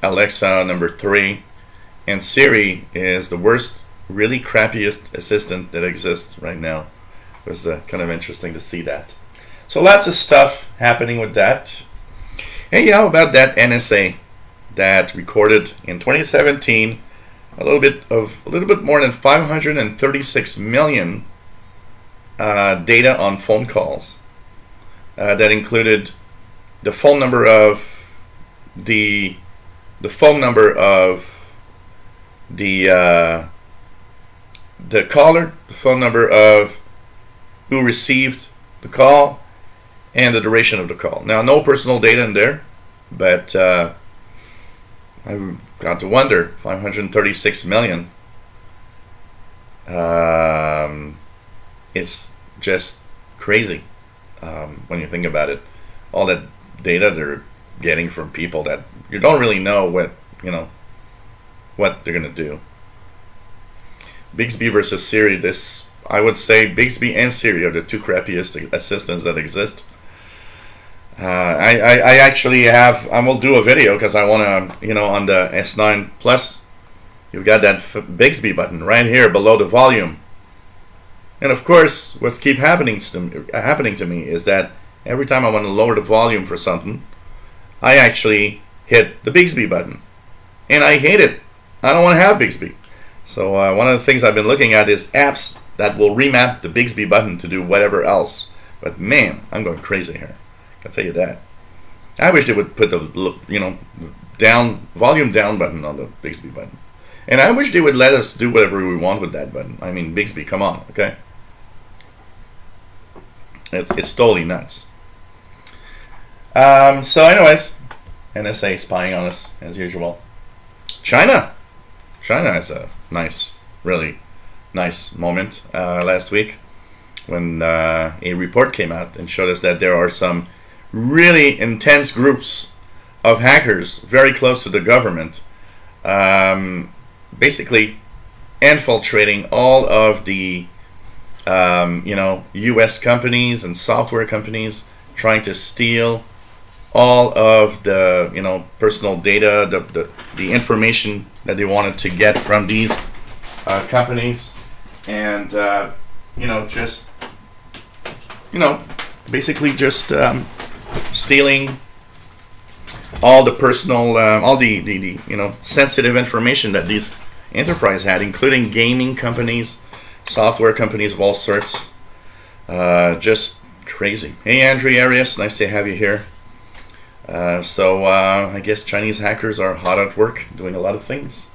Alexa #3, and Siri is the worst, really crappiest assistant that exists right now. It was kind of interesting to see that. So lots of stuff happening with that. Hey, how about that NSA that recorded in 2017 a little bit more than 536 million data on phone calls. That included the phone number of the the caller, the phone number of who received the call, and the duration of the call. Now, no personal data in there, but I've got to wonder, 536 million. It's just crazy when you think about it. All that data they're getting from people that you don't really know what they're gonna do. Bigsby versus Siri. This, I would say, Bigsby and Siri are the two crappiest assistants that exist. I actually have. I will do a video because I want to, on the S9 Plus, you've got that Bigsby button right here below the volume. And of course, what's keep happening to me is that every time I want to lower the volume for something, I actually hit the Bigsby button, and I hate it. I don't want to have Bigsby. So one of the things I've been looking at is apps that will remap the Bigsby button to do whatever else. But man, I'm going crazy here. I can tell you that. I wish they would put the volume down button on the Bigsby button, and I wish they would let us do whatever we want with that button. I mean, Bigsby, come on, okay? It's totally nuts. So, anyways, NSA spying on us as usual. China has a really nice moment last week when a report came out and showed us that there are some really intense groups of hackers very close to the government, basically infiltrating all of the US companies and software companies, trying to steal all of the personal data, the information that they wanted to get from these companies, and basically just stealing all the personal, all the sensitive information that these enterprises had, including gaming companies, software companies of all sorts. Just crazy. Hey, Andrew Arias, nice to have you here. So I guess Chinese hackers are hot at work, doing a lot of things.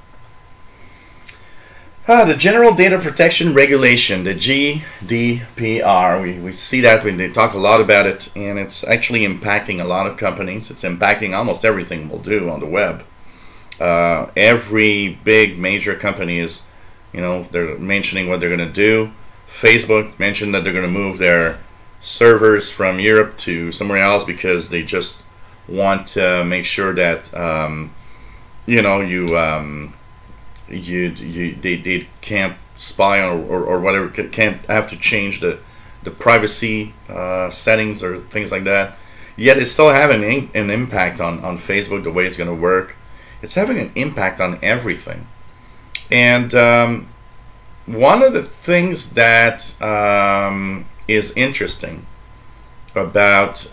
The General Data Protection Regulation, the GDPR, we see that when they talk a lot about it, and it's actually impacting a lot of companies. It's impacting almost everything we'll do on the web. Every big major company is, they're mentioning what they're going to do. Facebook mentioned that they're going to move their servers from Europe to somewhere else because they just want to make sure that they can't spy on or whatever, can't have to change the privacy settings or things like that. Yet it's still having an impact on Facebook, the way it's going to work. It's having an impact on everything. And one of the things that is interesting about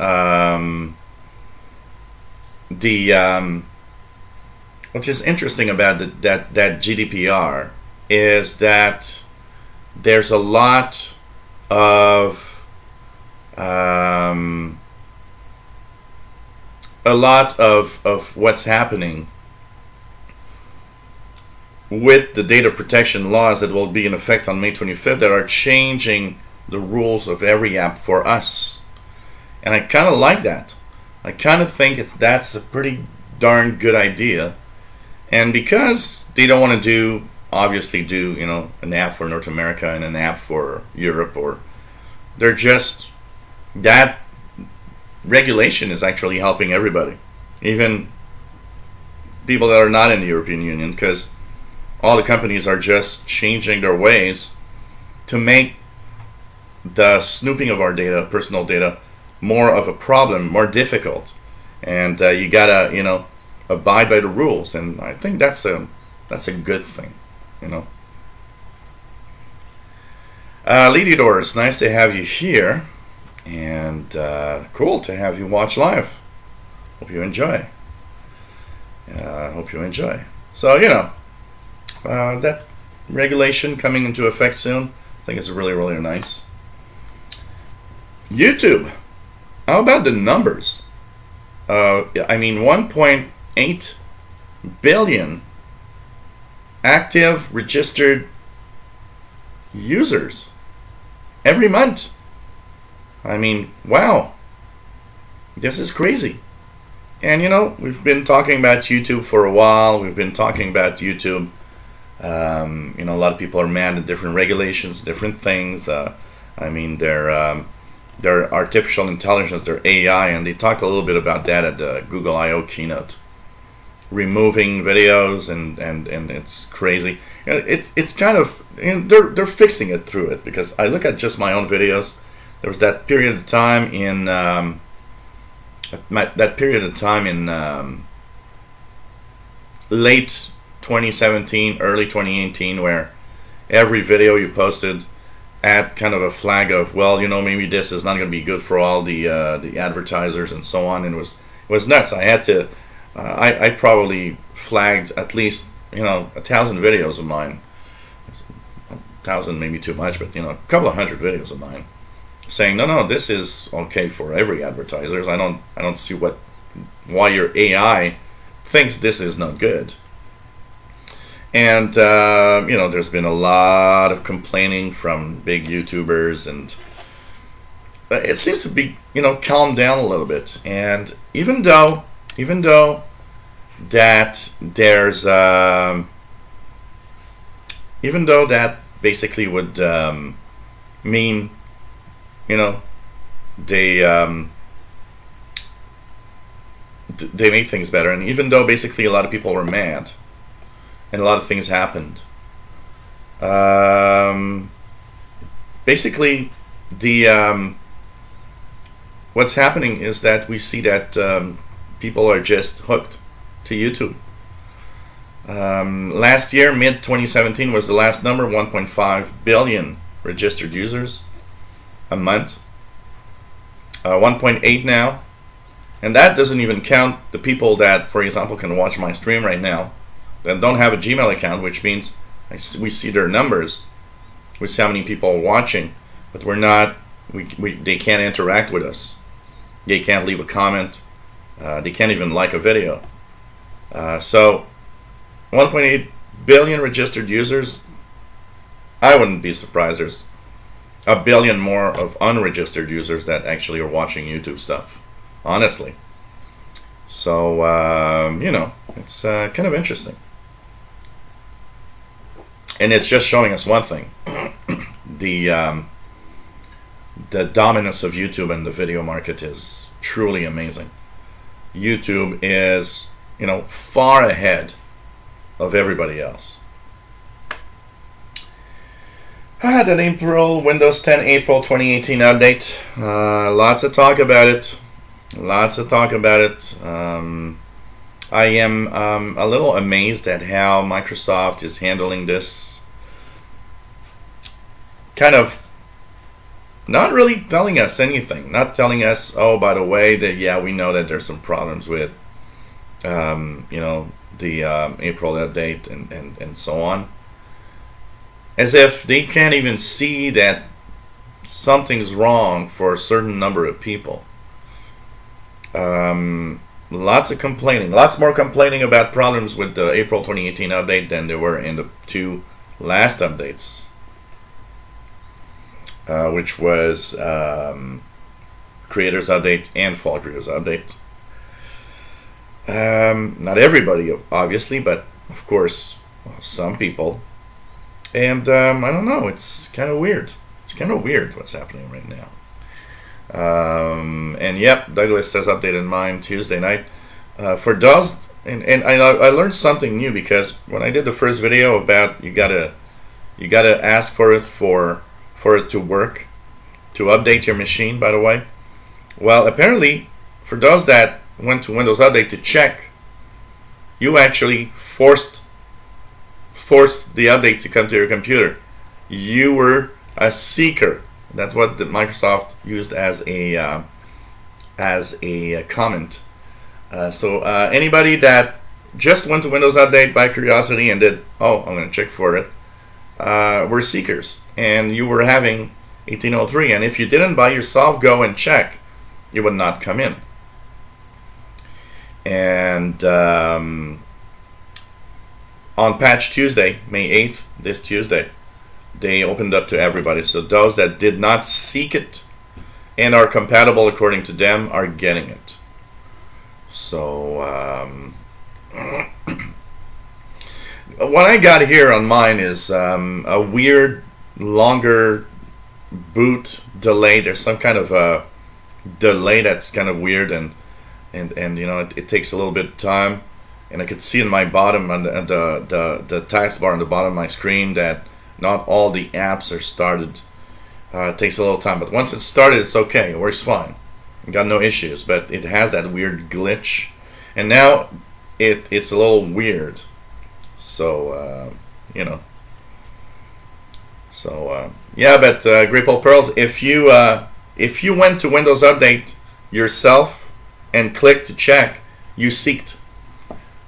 which is interesting about that GDPR is that there's a lot of what's happening with the data protection laws that will be in effect on May 25th that are changing the rules of every app for us. And I kind of like that. I kind of think that's a pretty darn good idea. And because they don't want to obviously do an app for North America and an app for Europe, or they're just, that regulation is actually helping everybody, even people that are not in the European Union, because all the companies are just changing their ways to make the snooping of our data, personal data, more of a problem, more difficult, and you gotta abide by the rules. And I think that's a good thing, Lady Doris, nice to have you here, and cool to have you watch live. Hope you enjoy. So that regulation coming into effect soon, I think it's really, really nice. YouTube, how about the numbers? I mean, 1.8 billion active registered users every month. I mean, wow, this is crazy. And you know, we've been talking about YouTube for a while. We've been talking about YouTube. You know, a lot of people are mad at different regulations, different things. I mean, their artificial intelligence, their AI, and they talked a little bit about that at the Google I/O keynote. Removing videos and it's crazy. You know, it's kind of, you know, they're fixing it through it, because I look at just my own videos. There was that period of time in late 2017, early 2018, where every video you posted had kind of a flag of, well, you know, maybe this is not going to be good for all the advertisers and so on, and it was nuts. I had to, I probably flagged at least, you know, 1,000 videos of mine. 1,000 maybe too much, but you know, a couple of hundred videos of mine, saying no, this is okay for every advertisers. I don't see why your AI thinks this is not good. And you know, there's been a lot of complaining from big YouTubers, and it seems to be, you know, calmed down a little bit. And even though that there's even though that basically would mean, you know, they made things better, and even though basically a lot of people were mad and a lot of things happened, basically the what's happening is that we see that people are just hooked to YouTube. Last year, mid 2017 was the last number, 1.5 billion registered users a month. 1.8 now, and that doesn't even count the people that, for example, can watch my stream right now that don't have a Gmail account, which means we see their numbers, we see how many people are watching, but we're not, they can't interact with us, they can't leave a comment, they can't even like a video. So 1.8 billion registered users, I wouldn't be surprised there's a billion more of unregistered users that actually are watching YouTube stuff, honestly. So you know, it's kind of interesting, and it's just showing us one thing: the dominance of YouTube in the video market is truly amazing. YouTube is, you know, far ahead of everybody else. That Windows 10 April 2018 update. Lots of talk about it. Lots of talk about it. I am a little amazed at how Microsoft is handling this. Kind of not really telling us anything. Not telling us, oh, by the way, that yeah, we know that there's some problems with you know, the April update and so on. As if they can't even see that something's wrong for a certain number of people. Lots of complaining, lots more complaining about problems with the April 2018 update than there were in the two last updates, which was Creators Update and Fall Creators Update. Not everybody, obviously, but of course, some people. And I don't know, it's kind of weird. It's kind of weird what's happening right now. And yep, Douglas says updated mine Tuesday night. For those, and I learned something new, because when I did the first video about you gotta ask for it for it to work, to update your machine, by the way. Well, apparently, for those that went to Windows Update to check, you actually forced the update to come to your computer. You were a seeker. That's what the Microsoft used as a comment. So anybody that just went to Windows Update by curiosity and did, oh, I'm going to check for it, were seekers, and you were having 1803. And if you didn't by yourself go and check, you would not come in. And on Patch Tuesday, May 8th, this Tuesday, they opened up to everybody. So those that did not seek it and are compatible according to them are getting it. So what I got here on mine is a weird longer boot delay. There's some kind of a delay that's kind of weird, and you know, it takes a little bit of time, and I could see in my bottom on the taskbar on the bottom of my screen that not all the apps are started. It takes a little time, but once it's started, it's okay. It works fine. Got no issues, but it has that weird glitch, and now it's a little weird. So you know. So yeah, but Great Ball Pearls, if you went to Windows Update yourself and clicked to check, you seeked.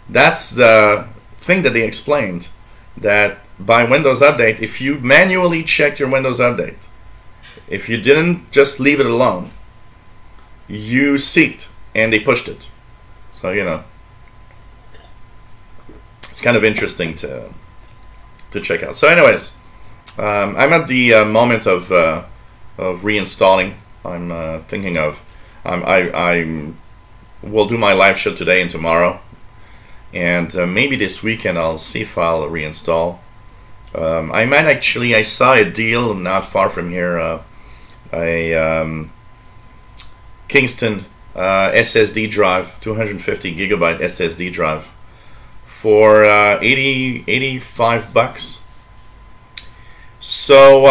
That's the thing that they explained, that by Windows Update, if you manually checked your Windows Update, if you didn't just leave it alone, you seeked and they pushed it. So, you know, it's kind of interesting to check out. So anyways, I'm at the moment of reinstalling. I'm thinking of I will do my live show today and tomorrow, and maybe this weekend I'll see if I'll reinstall. I might actually, I saw a deal not far from here, a Kingston SSD drive, 250 gigabyte SSD drive for 85 bucks. So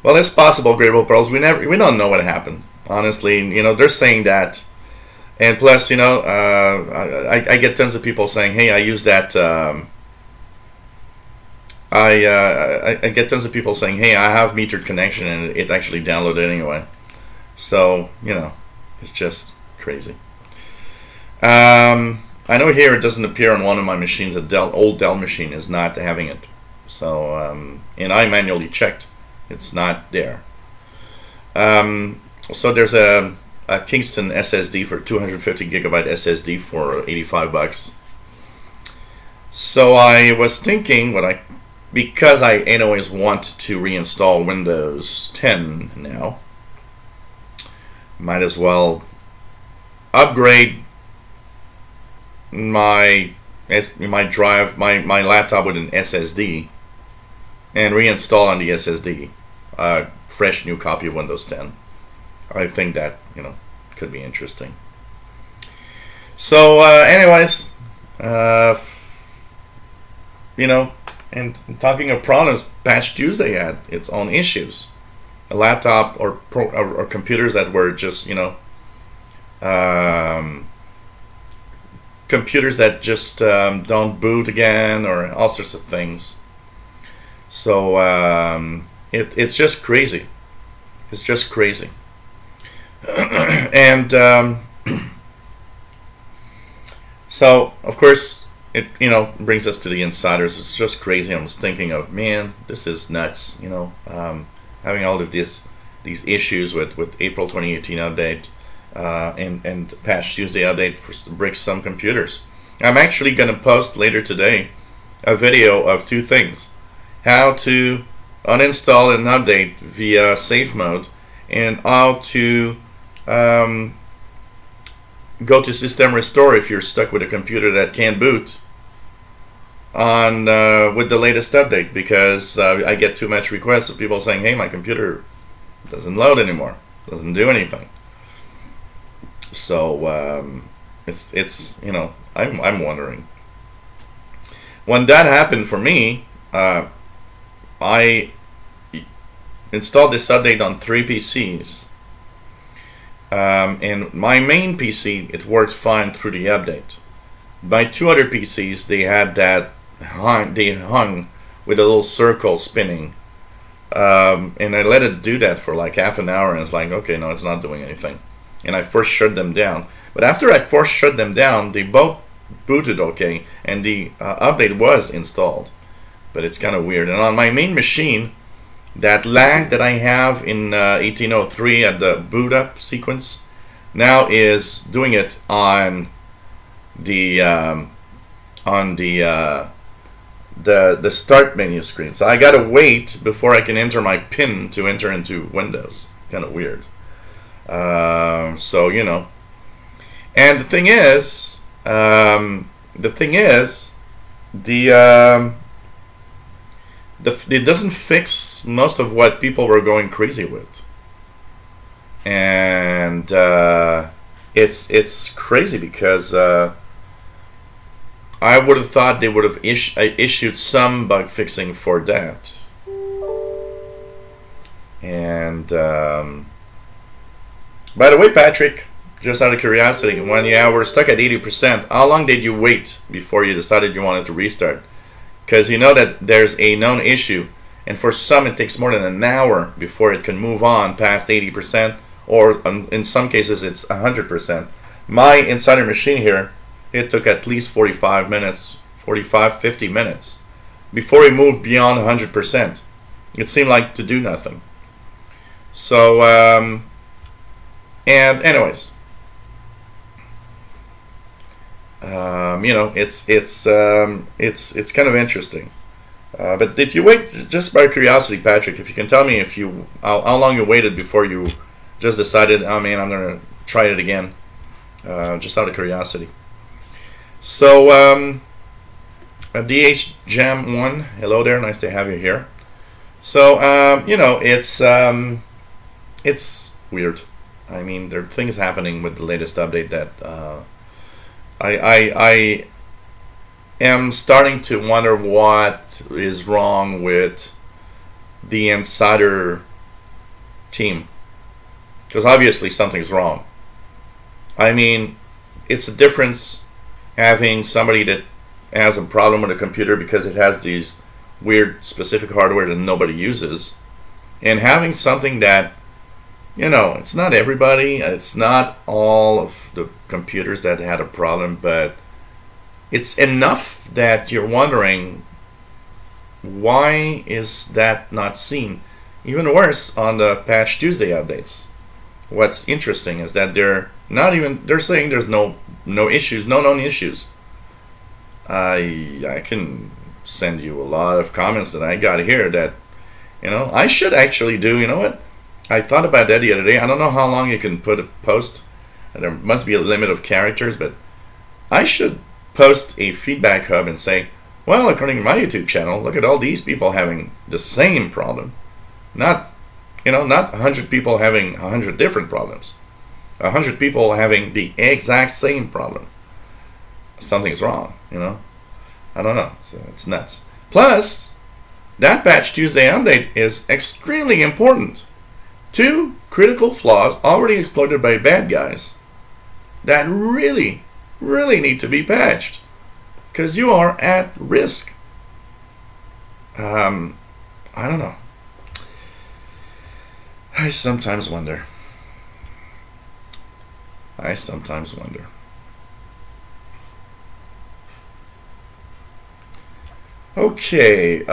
well, it's possible, Great Ball Pearls. We don't know what happened, honestly. You know, they're saying that, and plus, you know, I get tons of people saying, "Hey, I use that." I get tons of people saying, "Hey, I have metered connection," and it actually downloaded anyway. So, you know, it's just crazy. I know here it doesn't appear on one of my machines. Old Dell machine is not having it. So, and I manually checked. It's not there. So there's a Kingston SSD for 250 gigabyte SSD for 85 bucks. So I was thinking, because I anyways want to reinstall Windows 10 now, might as well upgrade my laptop with an SSD and reinstall on the SSD a fresh new copy of Windows 10. I think that, you know, could be interesting. So anyways, you know, and talking of problems, Patch Tuesday had its own issues. A laptop or computers that were just, you know, computers that just don't boot again, or all sorts of things. So it's just crazy. It's just crazy. And so of course it, you know, brings us to the insiders. It's just crazy. I was thinking of, man, this is nuts. You know, having all of these issues with April 2018 update. And Patch Tuesday update for bricks some computers. I'm actually going to post later today a video of two things: how to uninstall an update via safe mode, and how to go to system restore if you're stuck with a computer that can't boot on with the latest update, because I get too much requests of people saying, hey, my computer doesn't load anymore, doesn't do anything. So it's you know, I'm wondering. When that happened for me, I installed this update on 3 PCs, and my main PC, it worked fine through the update. My 2 other PCs, they had that hung with a little circle spinning, and I let it do that for like half an hour, and it's like, okay, no, it's not doing anything. And I first shut them down. But after I first shut them down, they both booted okay, and the update was installed. But it's kind of weird. And on my main machine, that lag that I have in 1803 at the boot up sequence now is doing it on the on the start menu screen. So I gotta wait before I can enter my PIN to enter into Windows. Kind of weird. So, you know. And the thing is, it doesn't fix most of what people were going crazy with. And it's crazy because I would have thought they would have issued some bug fixing for that. And by the way, Patrick, just out of curiosity, when you were stuck at 80%, how long did you wait before you decided you wanted to restart? Because you know that there's a known issue, and for some it takes more than an hour before it can move on past 80%, or in some cases it's 100%. My insider machine here, it took at least 45 minutes, 50 minutes before it moved beyond 100%. It seemed like to do nothing. So, and anyways, you know, it's kind of interesting. But did you wait, just by curiosity, Patrick, if you can tell me if you how long you waited before you just decided, oh man, I'm gonna try it again, just out of curiosity. So DH Jam 1, hello there, nice to have you here. So you know, it's weird. I mean, there are things happening with the latest update that I am starting to wonder what is wrong with the insider team, because obviously something's wrong. I mean, it's a difference having somebody that has a problem with a computer because it has these weird specific hardware that nobody uses, and having something that, you know, it's not everybody, it's not all of the computers that had a problem, but it's enough that you're wondering, why is that not seen? Even worse, on the Patch Tuesday updates, what's interesting is that they're saying there's no issues, no known issues. I can send you a lot of comments that I got here that, you know, I should actually do. You know what? I thought about that the other day. I don't know how long you can put a post. There must be a limit of characters, but I should post a feedback hub and say, well, according to my YouTube channel, look at all these people having the same problem. Not, you know, not 100 people having 100 different problems. 100 people having the exact same problem. Something's wrong, you know. I don't know. It's nuts. Plus, that Patch Tuesday update is extremely important. 2 critical flaws already exploited by bad guys that really, really need to be patched, because you are at risk. I don't know. I sometimes wonder. Okay.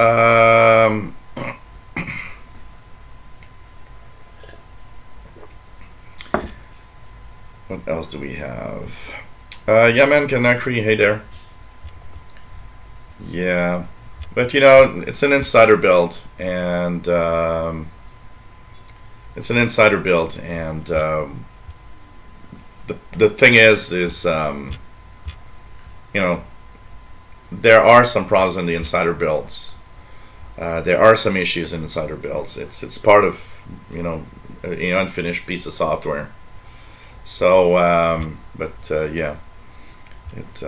What else do we have? Yeah, man, Kanakri, hey there. Yeah, but you know, it's an insider build, and the thing is you know, there are some problems in the insider builds. There are some issues in insider builds. It's part of, you know, an unfinished piece of software. So, yeah,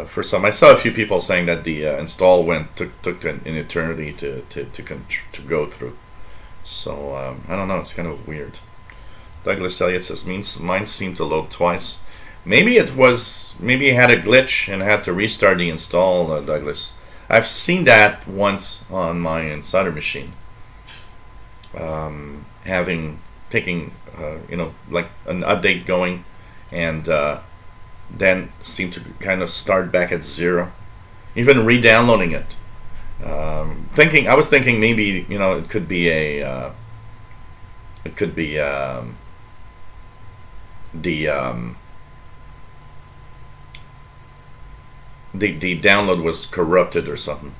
for some, I saw a few people saying that the install took an eternity to go through. So I don't know. It's kind of weird. Douglas Elliott says mine seemed to load twice. Maybe it had a glitch and had to restart the install. Douglas, I've seen that once on my insider machine. Taking you know, like an update going, and then seem to kind of start back at 0, even re-downloading it. I was thinking maybe, you know, it could be the download was corrupted or something.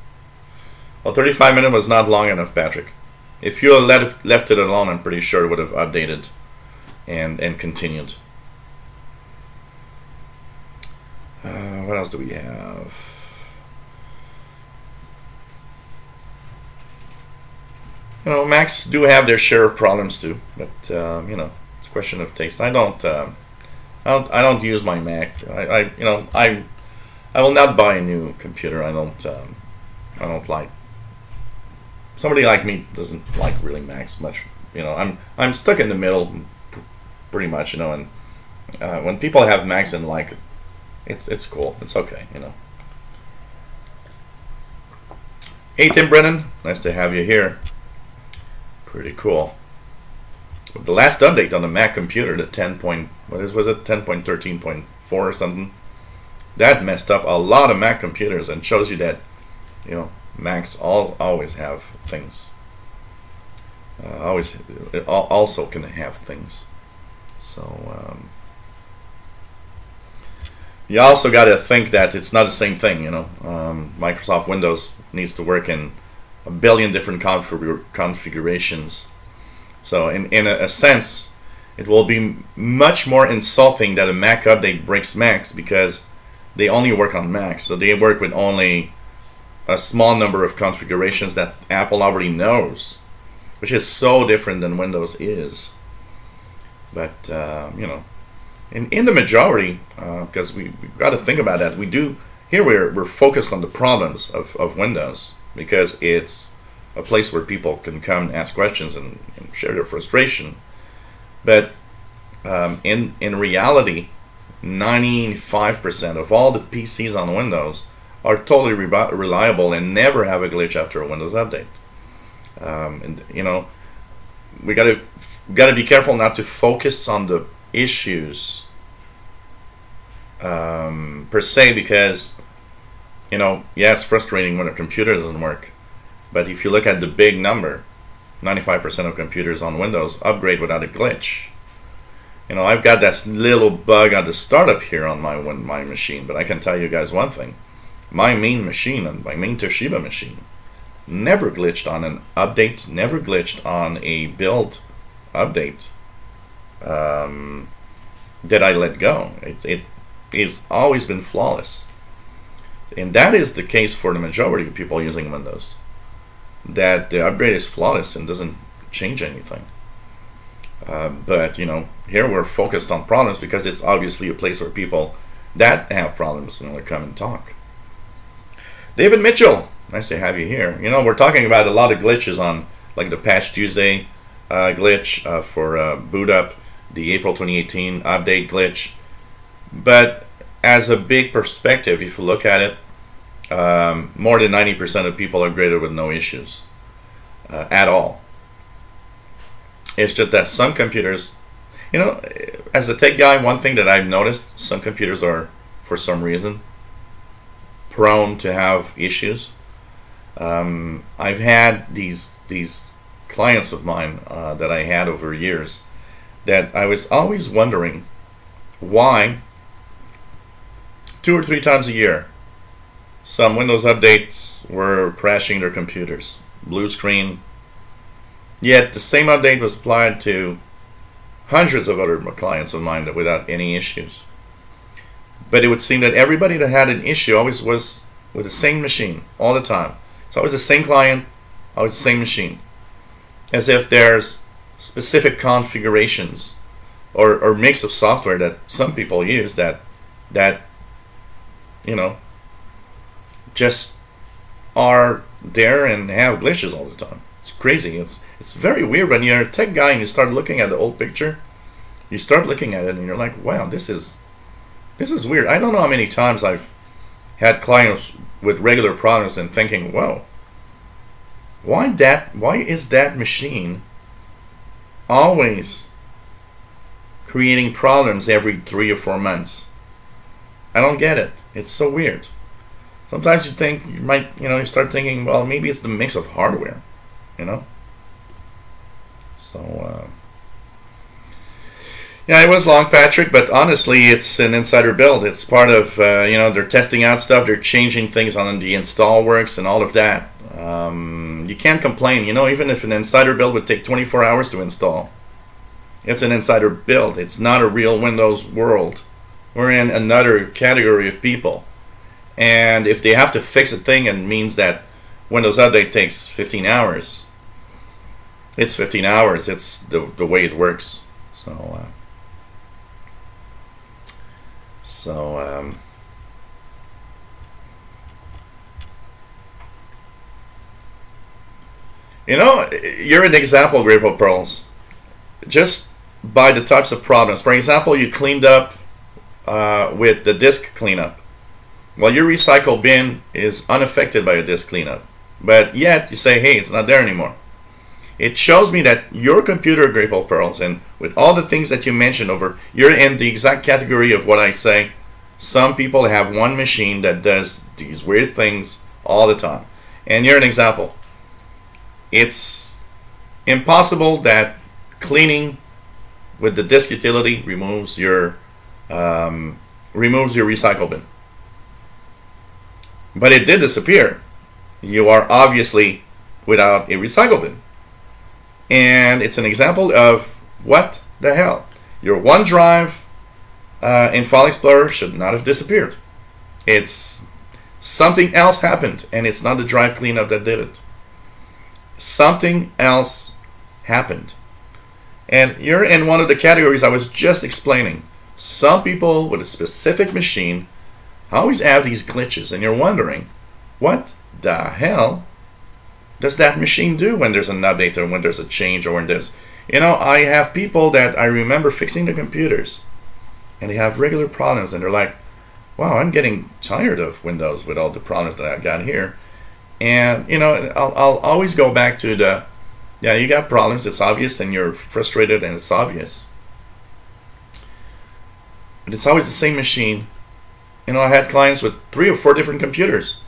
Well, 35 minutes was not long enough, Patrick. If you had left it alone, I'm pretty sure it would have updated and continued. What else do we have? You know, Macs do have their share of problems too, but you know, it's a question of taste. I don't use my Mac. I will not buy a new computer. I don't like. Somebody like me doesn't like really Macs much. You know, I'm stuck in the middle, pretty much. You know, and when people have Macs and like it, it's cool. It's okay. You know. Hey Tim Brennan, nice to have you here. Pretty cool. With the last update on the Mac computer, the 10.13.4 or something, that messed up a lot of Mac computers and shows you that, you know, Macs always have things. Also can have things. So you also got to think that it's not the same thing. You know, Microsoft Windows needs to work in a billion different configurations. So in a sense, it will be much more insulting that a Mac update breaks Macs because they only work on Macs. So they work with only a small number of configurations that Apple already knows, which is so different than Windows is. But you know, in the majority, because we've got to think about that. We're focused on the problems of Windows, because it's a place where people can come and ask questions and share their frustration. But in reality, 95% of all the PCs on Windows are totally reliable and never have a glitch after a Windows update. And you know, we gotta be careful not to focus on the issues per se, because you know, yeah, it's frustrating when a computer doesn't work, but if you look at the big number, 95% of computers on Windows upgrade without a glitch. You know, I've got that little bug on the startup here on my machine, but I can tell you guys one thing. My main machine, my main Toshiba machine, never glitched on an update, never glitched on a build update that I let go. It has always been flawless. And that is the case for the majority of people using Windows. That the upgrade is flawless and doesn't change anything. But you know, here we're focused on problems because it's obviously a place where people that have problems want to come and talk. David Mitchell, nice to have you here. You know, we're talking about a lot of glitches on, like the Patch Tuesday glitch for boot up, the April 2018 update glitch. But as a big perspective, if you look at it, more than 90% of people upgraded with no issues at all. It's just that some computers, you know, as a tech guy, one thing that I've noticed, some computers are, for some reason, prone to have issues. I've had these clients of mine that I had over years that I was always wondering why 2 or 3 times a year some Windows updates were crashing their computers, blue screen, yet the same update was applied to hundreds of other clients of mine without any issues. But it would seem that everybody that had an issue always was with the same machine all the time. It's always the same client, always the same machine. As if there's specific configurations or mix of software that some people use that you know, just are there and have glitches all the time. It's crazy. It's very weird when you're a tech guy and you start looking at the old picture. You start looking at it and you're like, wow, this is weird. I don't know how many times I've had clients with regular problems and thinking, whoa, why is that machine always creating problems every 3 or 4 months? I don't get it. It's so weird. Sometimes you start thinking, well, maybe it's the mix of hardware, you know? So, Yeah, it was long, Patrick, but honestly, it's an insider build. It's part of, they're testing out stuff, they're changing things on the install works and all of that. You can't complain, even if an insider build would take 24 hours to install. It's an insider build. It's not a real Windows world. We're in another category of people. And if they have to fix a thing, and means that Windows Update takes 15 hours, it's 15 hours. It's the way it works. You're an example, Grateful Pearls. Just by the types of problems. For example, you cleaned up with the disk cleanup. Well, your recycle bin is unaffected by a disk cleanup. But yet, you say, hey, it's not there anymore. It shows me that your computer, Grateful Pearls, and with all the things that you mentioned over, you're in the exact category of what I say. Some people have one machine that does these weird things all the time. And you're an example. It's impossible that cleaning with the disk utility removes your recycle bin. But it did disappear. You are obviously without a recycle bin. And it's an example of what the hell. Your OneDrive in File Explorer should not have disappeared. It's something else happened, and it's not the drive cleanup that did it. Something else happened. And you're in one of the categories I was just explaining. Some people with a specific machine always have these glitches, and you're wondering, what the hell does that machine do when there's an update or when there's a change or when there's... I have people that I remember fixing the computers, and they have regular problems, and they're like, wow, I'm getting tired of Windows with all the problems that I got here. And, I'll always go back to yeah, you got problems, it's obvious, and you're frustrated, and it's obvious. But it's always the same machine. I had clients with 3 or 4 different computers.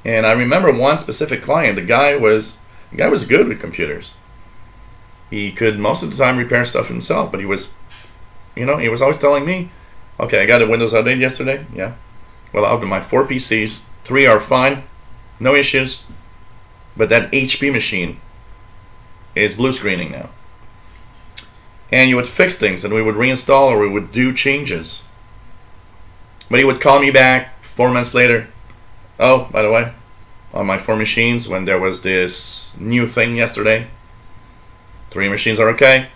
And I remember one specific client, the guy was good with computers. He could most of the time repair stuff himself, but he was always telling me, okay, I got a Windows update yesterday, yeah. Well, out of my 4 PCs, 3 are fine, no issues, but that HP machine is blue screening now. And you would fix things, and we would reinstall or we would do changes. But he would call me back 4 months later. Oh, by the way, on my 4 machines, when there was this new thing yesterday, 3 machines are okay,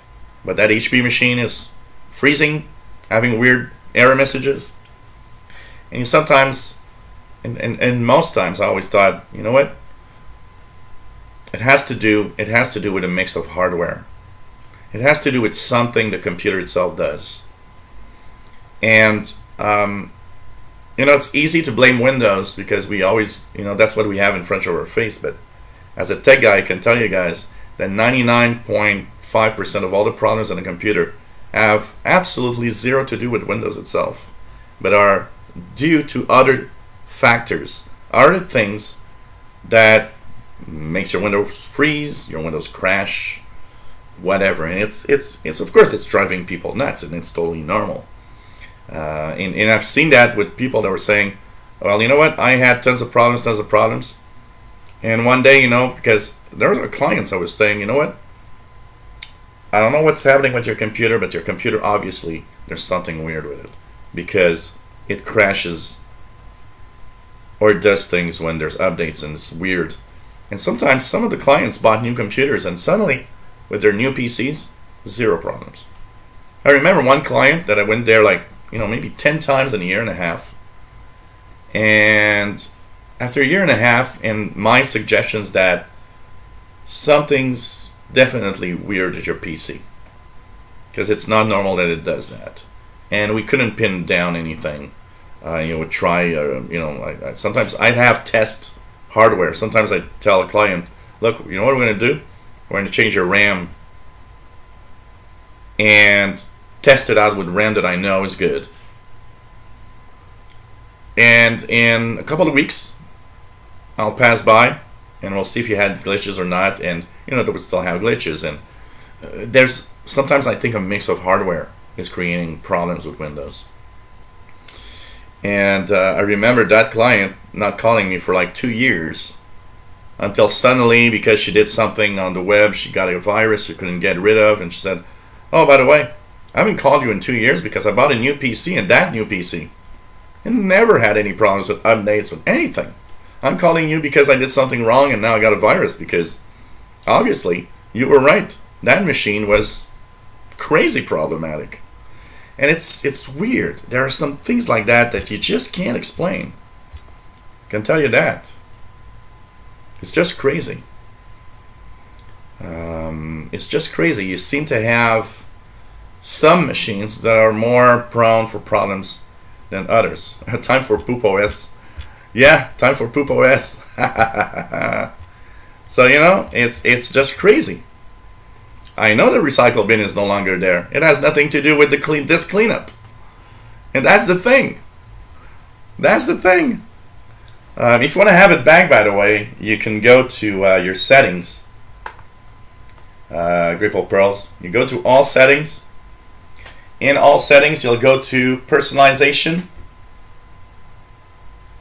but that HP machine is freezing, having weird error messages. And sometimes, and most times, I always thought, you know what? It has to do with a mix of hardware. It has to do with something the computer itself does. And it's easy to blame Windows because we always, that's what we have in front of our face. But as a tech guy, I can tell you guys that 99.5% of all the problems on a computer have absolutely zero to do with Windows itself, but are due to other factors, other things that makes your Windows freeze, your Windows crash, whatever. And it's of course it's driving people nuts, and it's totally normal. And I've seen that with people that were saying, well, you know what, I had tons of problems, and one day, because there were clients I was saying, you know what, I don't know what's happening with your computer, but your computer, obviously there's something weird with it, because it crashes or it does things when there's updates, and it's weird. And sometimes some of the clients bought new computers, and suddenly with their new PCs, 0 problems. I remember one client that I went there maybe 10 times in a year and a half. And after a year and a half, and my suggestions that something's definitely weird at your PC, because it's not normal that it does that. And we couldn't pin down anything. Would try, sometimes I'd have test hardware. Sometimes I'd tell a client, look, you know what we're going to do? We're going to change your RAM and test it out with RAM that I know is good. And in a couple of weeks, I'll pass by and we'll see if you had glitches or not. And they would still have glitches. And there's sometimes I think a mix of hardware. is creating problems with Windows. And I remember that client not calling me for like 2 years, until suddenly, because she did something on the web, she got a virus she couldn't get rid of, and she said, oh, by the way, I haven't called you in 2 years because I bought a new PC, and that new PC and never had any problems with updates with anything. I'm calling you because I did something wrong and now I got a virus, because obviously you were right. That machine was crazy problematic. And it's weird. There are some things like that that you just can't explain. I can tell you that. It's just crazy. It's just crazy. You seem to have some machines that are more prone for problems than others. Time for Poop OS. Yeah, time for Poop OS. So, you know, it's just crazy. I know the recycle bin is no longer there. It has nothing to do with this cleanup. And that's the thing. That's the thing. If you want to have it back, by the way, you can go to your settings. Grapple Pearls. You go to all settings. In all settings, you'll go to personalization.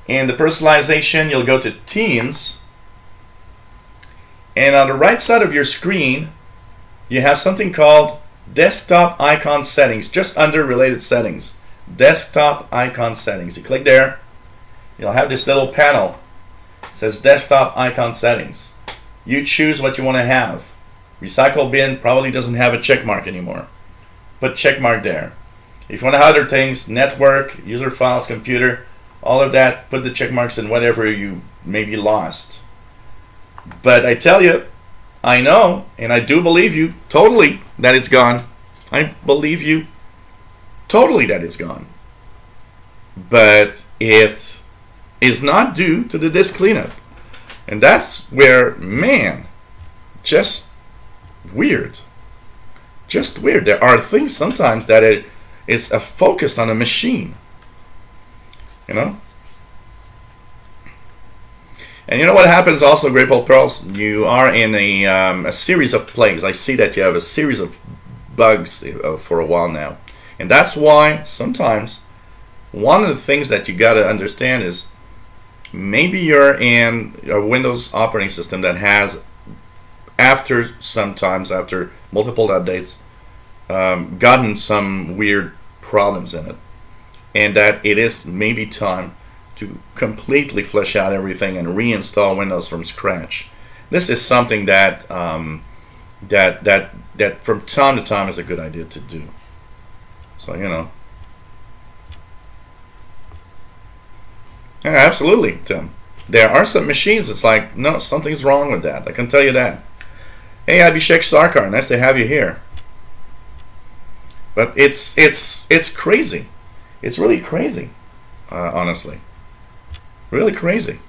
In the personalization, you'll go to themes. And on the right side of your screen, you have something called desktop icon settings, just under related settings. Desktop icon settings. You click there, you'll have this little panel. It says desktop icon settings. You choose what you want to have. Recycle bin probably doesn't have a check mark anymore. Put check mark there. If you want to have other things, network, user files, computer, all of that, put the check marks in whatever you maybe lost. But I tell you, I know, and I do believe you totally that it's gone. I believe you totally that it's gone. But it is not due to the disk cleanup. And that's where, man, just weird. Just weird. There are things sometimes that it's a focus on a machine. You know? And you know what happens also, Grateful Pearls? You are in a series of plagues. I see that you have a series of bugs for a while now. And that's why sometimes one of the things that you got to understand is maybe you're in a Windows operating system that has, after multiple updates, gotten some weird problems in it. And that it is maybe time to completely flush out everything and reinstall Windows from scratch. This is something that that from time to time is a good idea to do. So, you know. Yeah, absolutely, Tim. There are some machines, it's like, no, something's wrong with that. I can tell you that. Hey, Abhishek Sarkar, nice to have you here. But it's crazy. It's really crazy, honestly. Really crazy.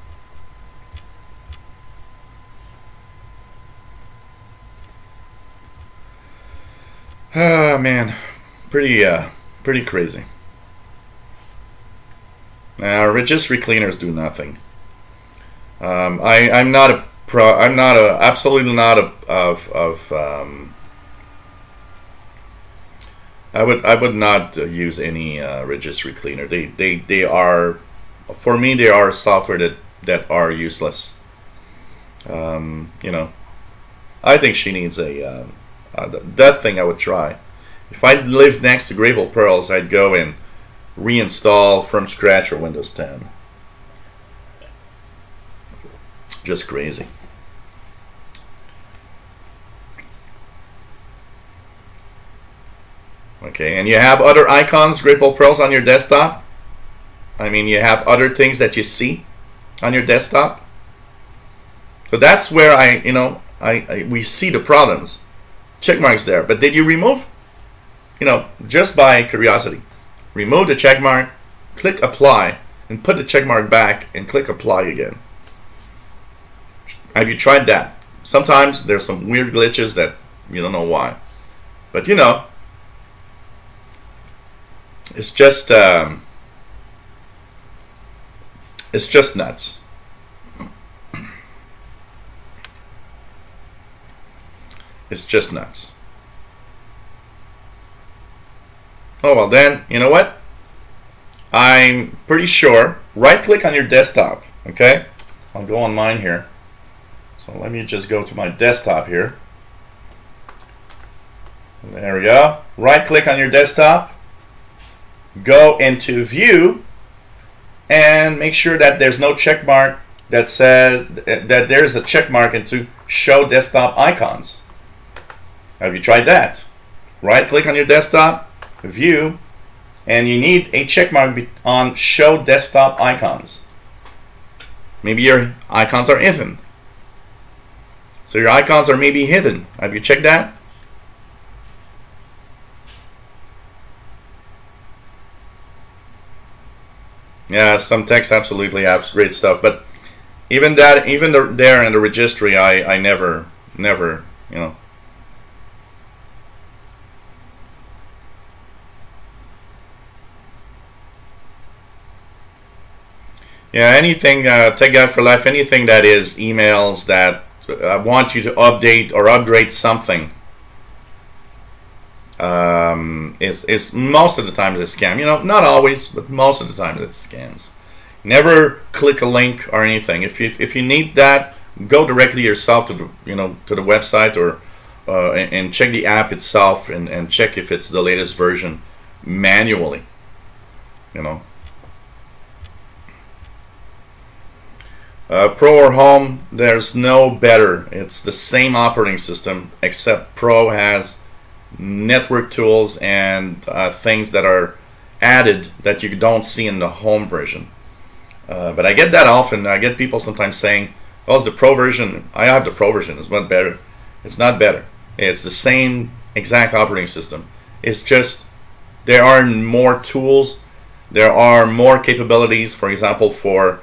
Ah, man, pretty crazy. Now, registry cleaners do nothing. I'm not a pro. I'm not a absolutely not a I would not use any registry cleaner. They are, for me, they are software that are useless. You know, I think she needs that thing I would try. If I lived next to Grable Pearls, I'd go and reinstall from scratch or Windows 10. Just crazy. Okay, and you have other icons, Grable Pearls, on your desktop. I mean, you have other things that you see on your desktop. So that's where we see the problems. Check marks there, but did you remove? You know, just by curiosity, remove the check mark, click apply, and put the check mark back and click apply again. Have you tried that? Sometimes there's some weird glitches that you don't know why, but you know, it's just nuts. It's just nuts. Oh, well then, you know what? I'm pretty sure. Right click on your desktop, okay? I'll go on mine here. So let me just go to my desktop here. There we go. Right click on your desktop. Go into view and make sure that there's no check mark that says that there's a check mark into show desktop icons. Have you tried that? Right click on your desktop, view, and you need a check mark on show desktop icons. Maybe your icons are hidden. So your icons are maybe hidden. Have you checked that? Yeah, some texts absolutely have great stuff, but even that, there in the registry, I never, you know. Yeah, anything, Tech Guide for Life, anything that is emails that want you to update or upgrade something, is most of the time it's a scam. You know, not always, but most of the time it's scams. Never click a link or anything. If you need that, go directly yourself to the to the website or and check the app itself and check if it's the latest version manually. You know. Pro or Home, there's no better. It's the same operating system, except Pro has network tools and things that are added that you don't see in the Home version. But I get that often. I get people sometimes saying, "Oh, it's the Pro version. I have the Pro version. It's not better." It's not better. It's the same exact operating system. It's just there are more tools. There are more capabilities. For example, for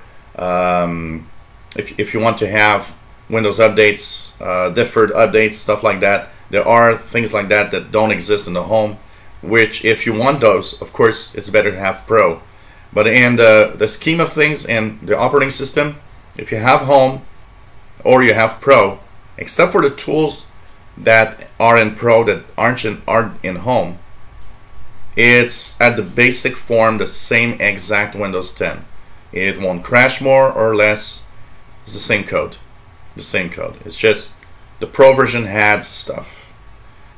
if you want to have Windows updates, deferred updates, stuff like that, there are things like that that don't exist in the Home, which if you want those, of course, it's better to have Pro. But in the scheme of things and the operating system, if you have Home or you have Pro, except for the tools that are in Pro that aren't in Home, it's at the basic form the same exact Windows 10. It won't crash more or less. It's the same code. The same code. It's just the Pro version adds stuff.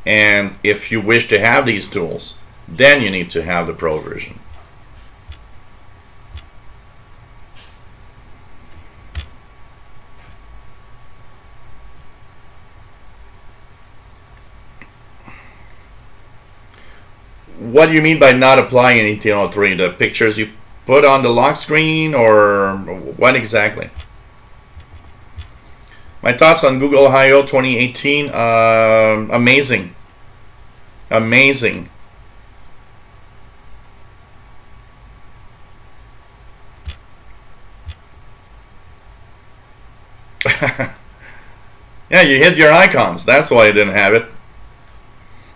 And if you wish to have these tools, then you need to have the Pro version. What do you mean by not applying in 1803? The pictures you put on the lock screen, or what exactly? My thoughts on Google I/O 2018, amazing. Amazing. Yeah, you hid your icons. That's why I didn't have it.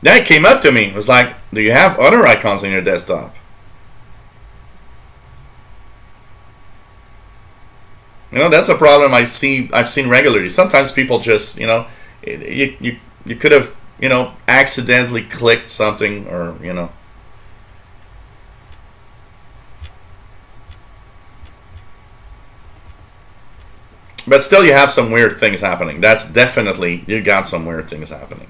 Then it came up to me. It was like, do you have other icons on your desktop? You know, that's a problem I've seen regularly. Sometimes people just, you could have, accidentally clicked something, or, But still, you have some weird things happening. That's definitely, you got some weird things happening.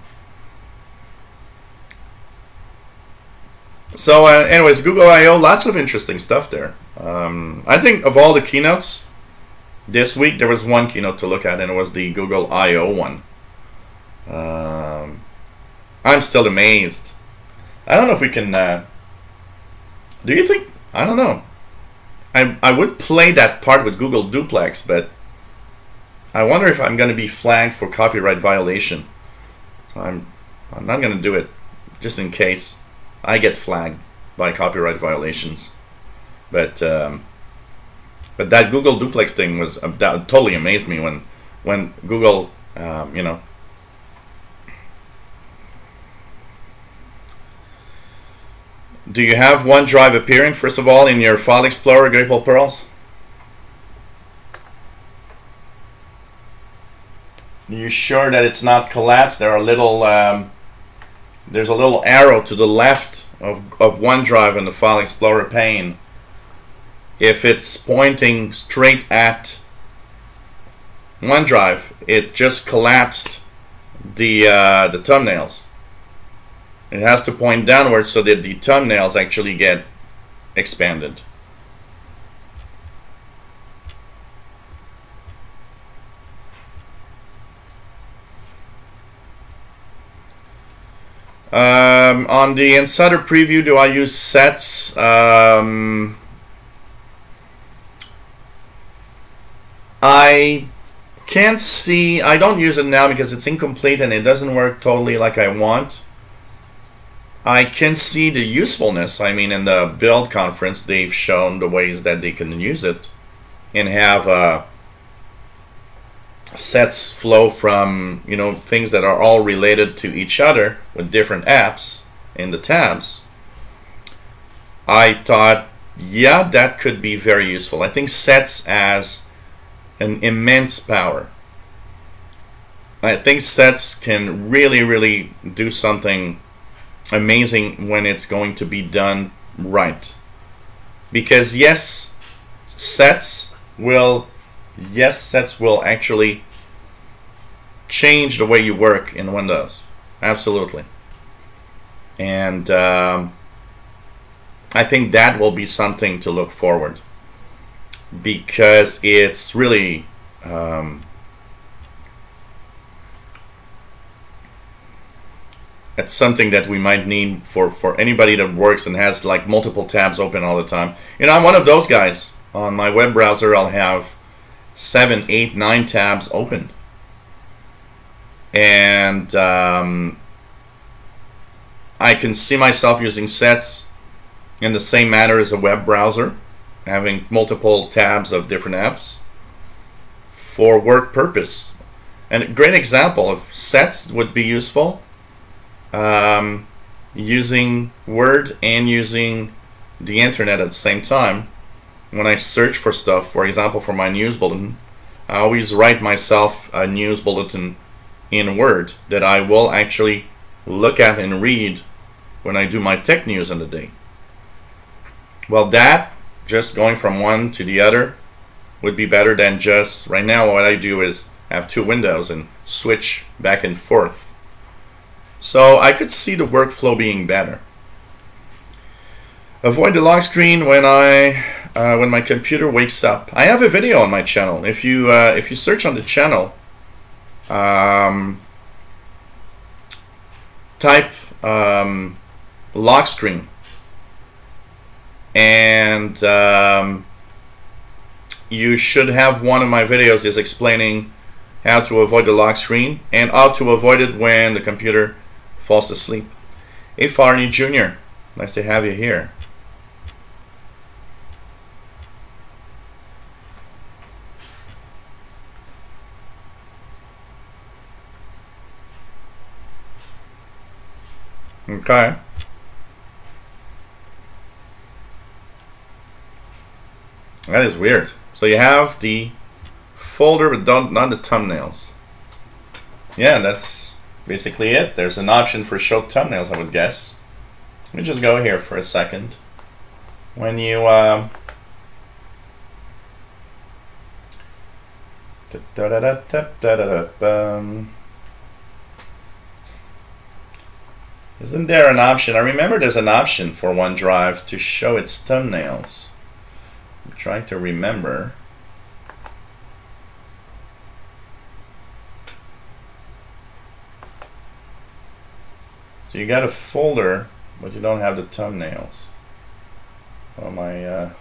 So, anyways, Google I/O, lots of interesting stuff there. I think of all the keynotes, this week there was one keynote to look at, and it was the Google I/O one. I'm still amazed. I don't know if we can... do you think... I don't know. I would play that part with Google Duplex, but I wonder if I'm going to be flagged for copyright violation. So I'm not going to do it, just in case I get flagged by copyright violations. But that Google Duplex thing was that totally amazed me when Google, Do you have OneDrive appearing first of all in your File Explorer, Grateful Pearls? Are you sure that it's not collapsed? There are little there's a little arrow to the left of OneDrive in the File Explorer pane, if it's pointing straight at OneDrive, it just collapsed the thumbnails. It has to point downwards so that the thumbnails actually get expanded. On the Insider Preview, do I use sets? I can't see. I don't use it now because it's incomplete and it doesn't work totally like I want. I can see the usefulness. I mean, in the build conference, they've shown the ways that they can use it and have sets flow from, you know, things that are all related to each other with different apps in the tabs. I thought, yeah, that could be very useful. I think sets has an immense power. I think sets can really do something amazing when it's going to be done right. Because yes, sets will actually change the way you work in Windows. Absolutely. And I think that will be something to look forward, because it's really it's something that we might need for anybody that works and has like multiple tabs open all the time. You know, I'm one of those guys. On my web browser, I'll have 7, 8, 9 tabs open. And I can see myself using sets in the same manner as a web browser, having multiple tabs of different apps for work purpose. And a great example of sets would be useful using Word and using the internet at the same time. When I search for stuff, for example, for my news bulletin, I always write myself a news bulletin in Word that I will actually look at and read when I do my tech news in the day. Well, that, just going from one to the other, would be better than just, right now what I do is have 2 windows and switch back and forth. So I could see the workflow being better. Avoid the lock screen when my computer wakes up. I have a video on my channel. If you search on the channel, type lock screen, and you should have one of my videos is explaining how to avoid the lock screen and how to avoid it when the computer falls asleep. Hey Farney Jr., nice to have you here. Okay. That is weird. So you have the folder but not the thumbnails. Yeah, that's basically it. There's an option for show thumbnails, I would guess. Let me just go here for a second. When you isn't there an option? I remember there's an option for OneDrive to show its thumbnails. I'm trying to remember. So you got a folder, but you don't have the thumbnails. Oh my,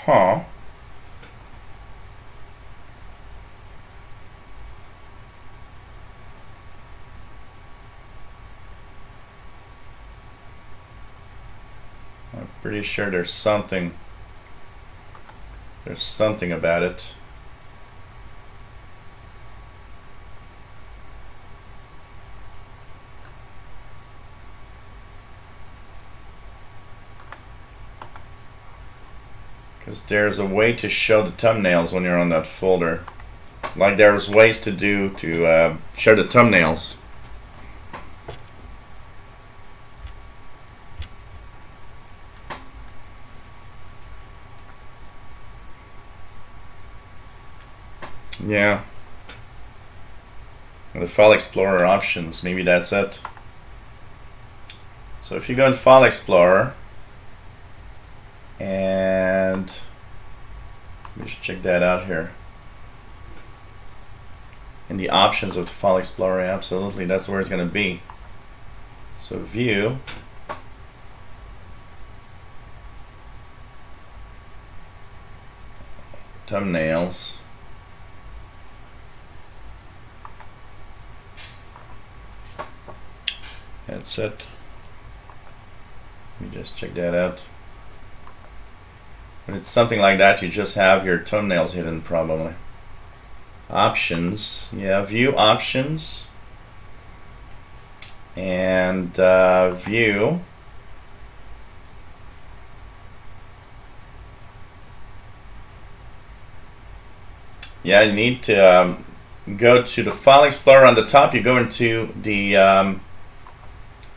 huh. I'm pretty sure there's something about it. Because there's a way to show the thumbnails when you're on that folder. Like there's ways to do to show the thumbnails. Yeah. The File Explorer options, maybe that's it. So if you go in File Explorer, and we should check that out here. In the options of the File Explorer, absolutely, that's where it's going to be. So View, Thumbnails, that's it. Let me just check that out. When it's something like that, you just have your thumbnails hidden probably. Options, yeah, View Options, and View. Yeah, you need to go to the File Explorer on the top. You go into the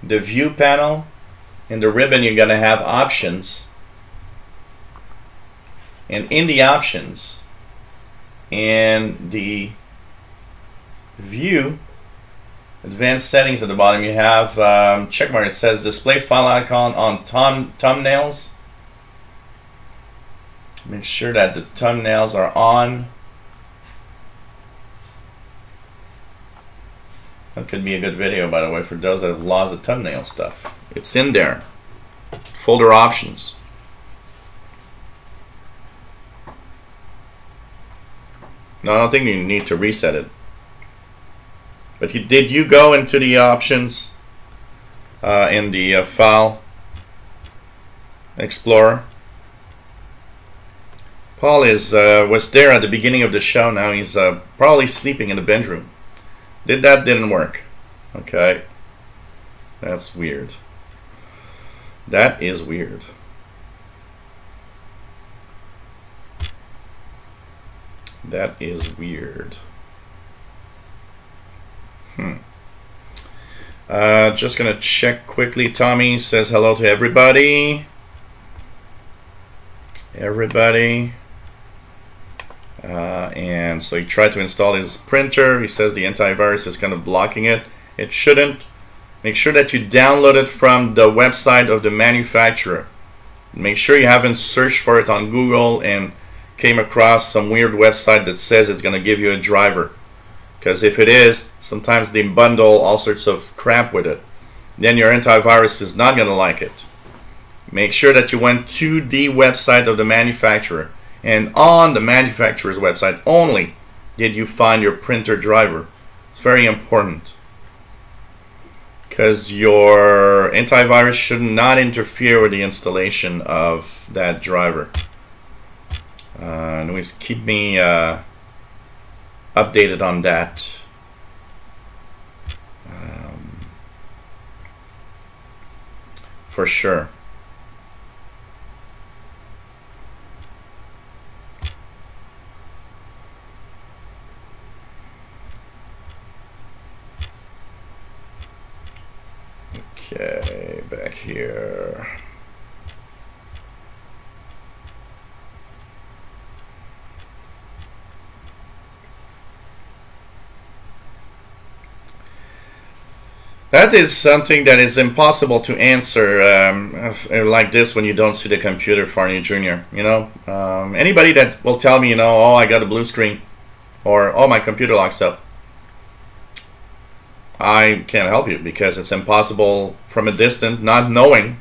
View panel. In the ribbon, you're going to have Options. And in the Options, in the View, Advanced Settings at the bottom, you have check mark. It says Display File Icon on Thumbnails. Make sure that the thumbnails are on. That could be a good video, by the way, for those that have lost the thumbnail stuff. It's in there. Folder Options. No, I don't think you need to reset it. But did you go into the options in the File Explorer? Paul was there at the beginning of the show. Now he's probably sleeping in the bedroom. Didn't work. Okay. That's weird. That is weird. That is weird. Just gonna check quickly. Tommy says hello to everybody. And so he tried to install his printer. He says the antivirus is kind of blocking it. It shouldn't. Make sure that you download it from the website of the manufacturer. Make sure you haven't searched for it on Google and came across some weird website that says it's going to give you a driver. Because if it is, sometimes they bundle all sorts of crap with it. Then your antivirus is not going to like it. Make sure that you went to the website of the manufacturer. And on the manufacturer's website only did you find your printer driver. It's very important. Because your antivirus should not interfere with the installation of that driver. And always keep me updated on that. For sure. Okay, back here. That is something that is impossible to answer like this when you don't see the computer, Farney Jr. You know, anybody that will tell me, you know, oh, I got a blue screen, or oh, my computer locks up, I can't help you because it's impossible from a distance, not knowing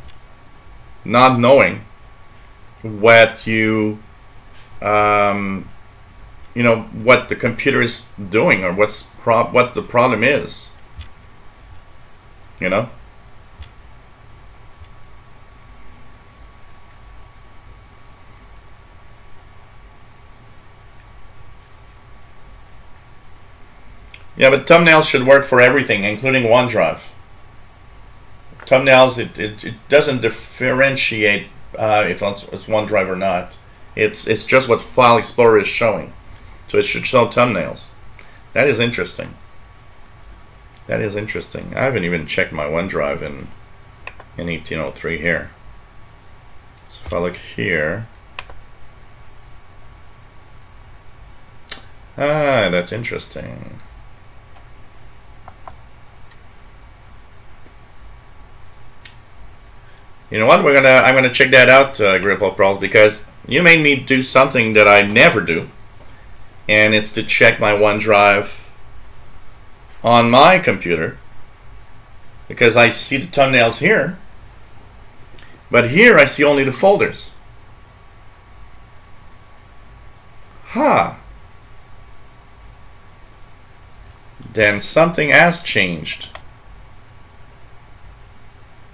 what you know, what the computer is doing or what the problem is. You know? Yeah, but thumbnails should work for everything, including OneDrive. Thumbnails, it doesn't differentiate if it's OneDrive or not. It's just what File Explorer is showing. So it should show thumbnails. That is interesting. That is interesting. I haven't even checked my OneDrive in 1803 here. So if I look here, Ah, that's interesting. You know what? I'm gonna check that out, Gripple Pros, because you made me do something that I never do, and it's to check my OneDrive on my computer, because I see the thumbnails here, but here I see only the folders. Huh. Then something has changed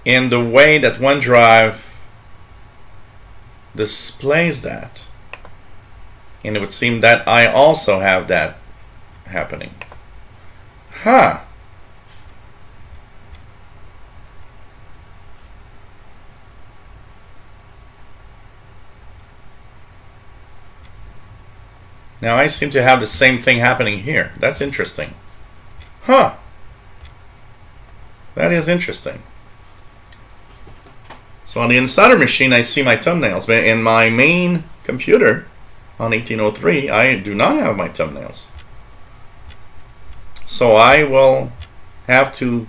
in the way that OneDrive displays that. And it would seem that I also have that happening. Huh. Now I seem to have the same thing happening here. That's interesting. Huh. That is interesting. So on the Insider machine, I see my thumbnails, but in my main computer on 1803, I do not have my thumbnails. So I will have to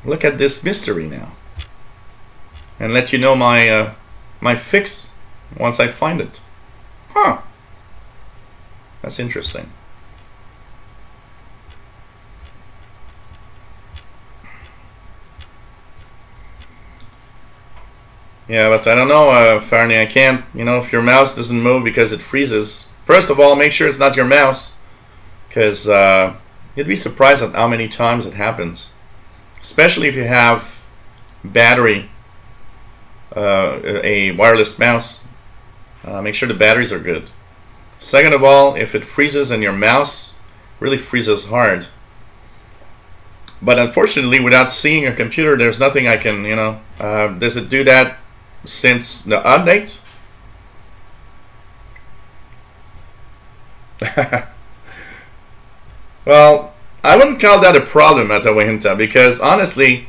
look at this mystery now and let you know my my fix once I find it. Huh. That's interesting. Yeah, but I don't know, Farney, I can't, you know, if your mouse doesn't move because it freezes. First of all, make sure it's not your mouse, because you'd be surprised at how many times it happens. Especially if you have battery, a wireless mouse. Make sure the batteries are good. Second of all, if it freezes and your mouse really freezes hard. But unfortunately, without seeing your computer, there's nothing I can, you know, does it do that since the update? Well, I wouldn't call that a problem at Awinta, because honestly,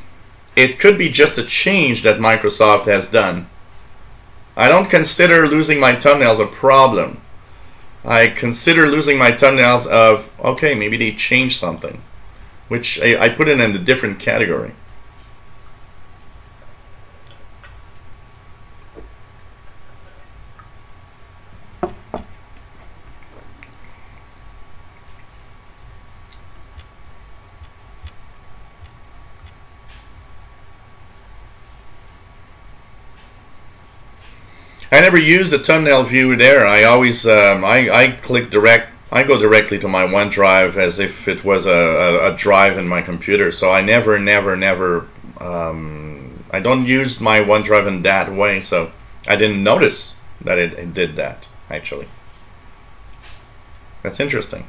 it could be just a change that Microsoft has done. I don't consider losing my thumbnails a problem. I consider losing my thumbnails of, okay, maybe they changed something, which I put it in a different category. I never use the thumbnail view there. I always I click direct. I go directly to my OneDrive as if it was a drive in my computer. So I never I don't use my OneDrive in that way. So I didn't notice that it did that actually. That's interesting.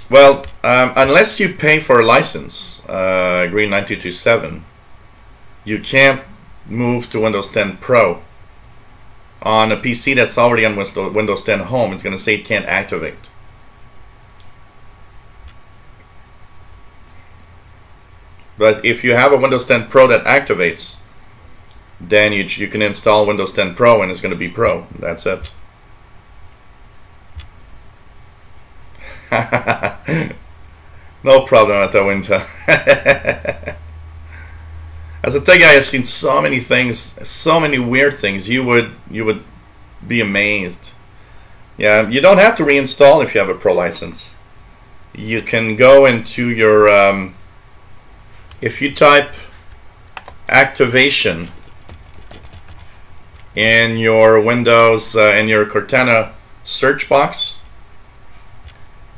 Well, unless you pay for a license, Green 9227. You can't move to Windows 10 Pro. On a PC that's already on Windows 10 Home, it's going to say it can't activate. But if you have a Windows 10 Pro that activates, then you can install Windows 10 Pro and it's going to be Pro. That's it. No problem at the winter. As a tech guy, I've seen so many things, so many weird things. You would be amazed. Yeah, you don't have to reinstall if you have a Pro license. You can go into your if you type activation in your Windows in your Cortana search box,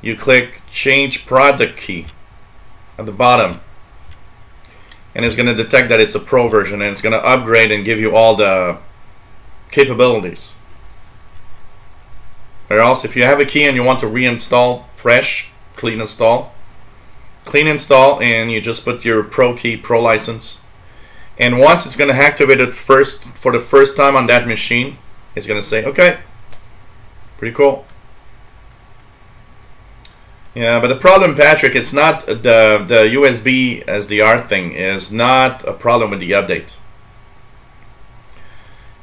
you click change product key at the bottom. And it's going to detect that it's a Pro version, and it's going to upgrade and give you all the capabilities. Or else, if you have a key and you want to reinstall fresh, clean install, and you just put your Pro key, Pro license. And once it's going to activate it for the first time on that machine, it's going to say, okay, pretty cool. Yeah, but the problem, Patrick, it's not the USB SDR thing is not a problem with the update.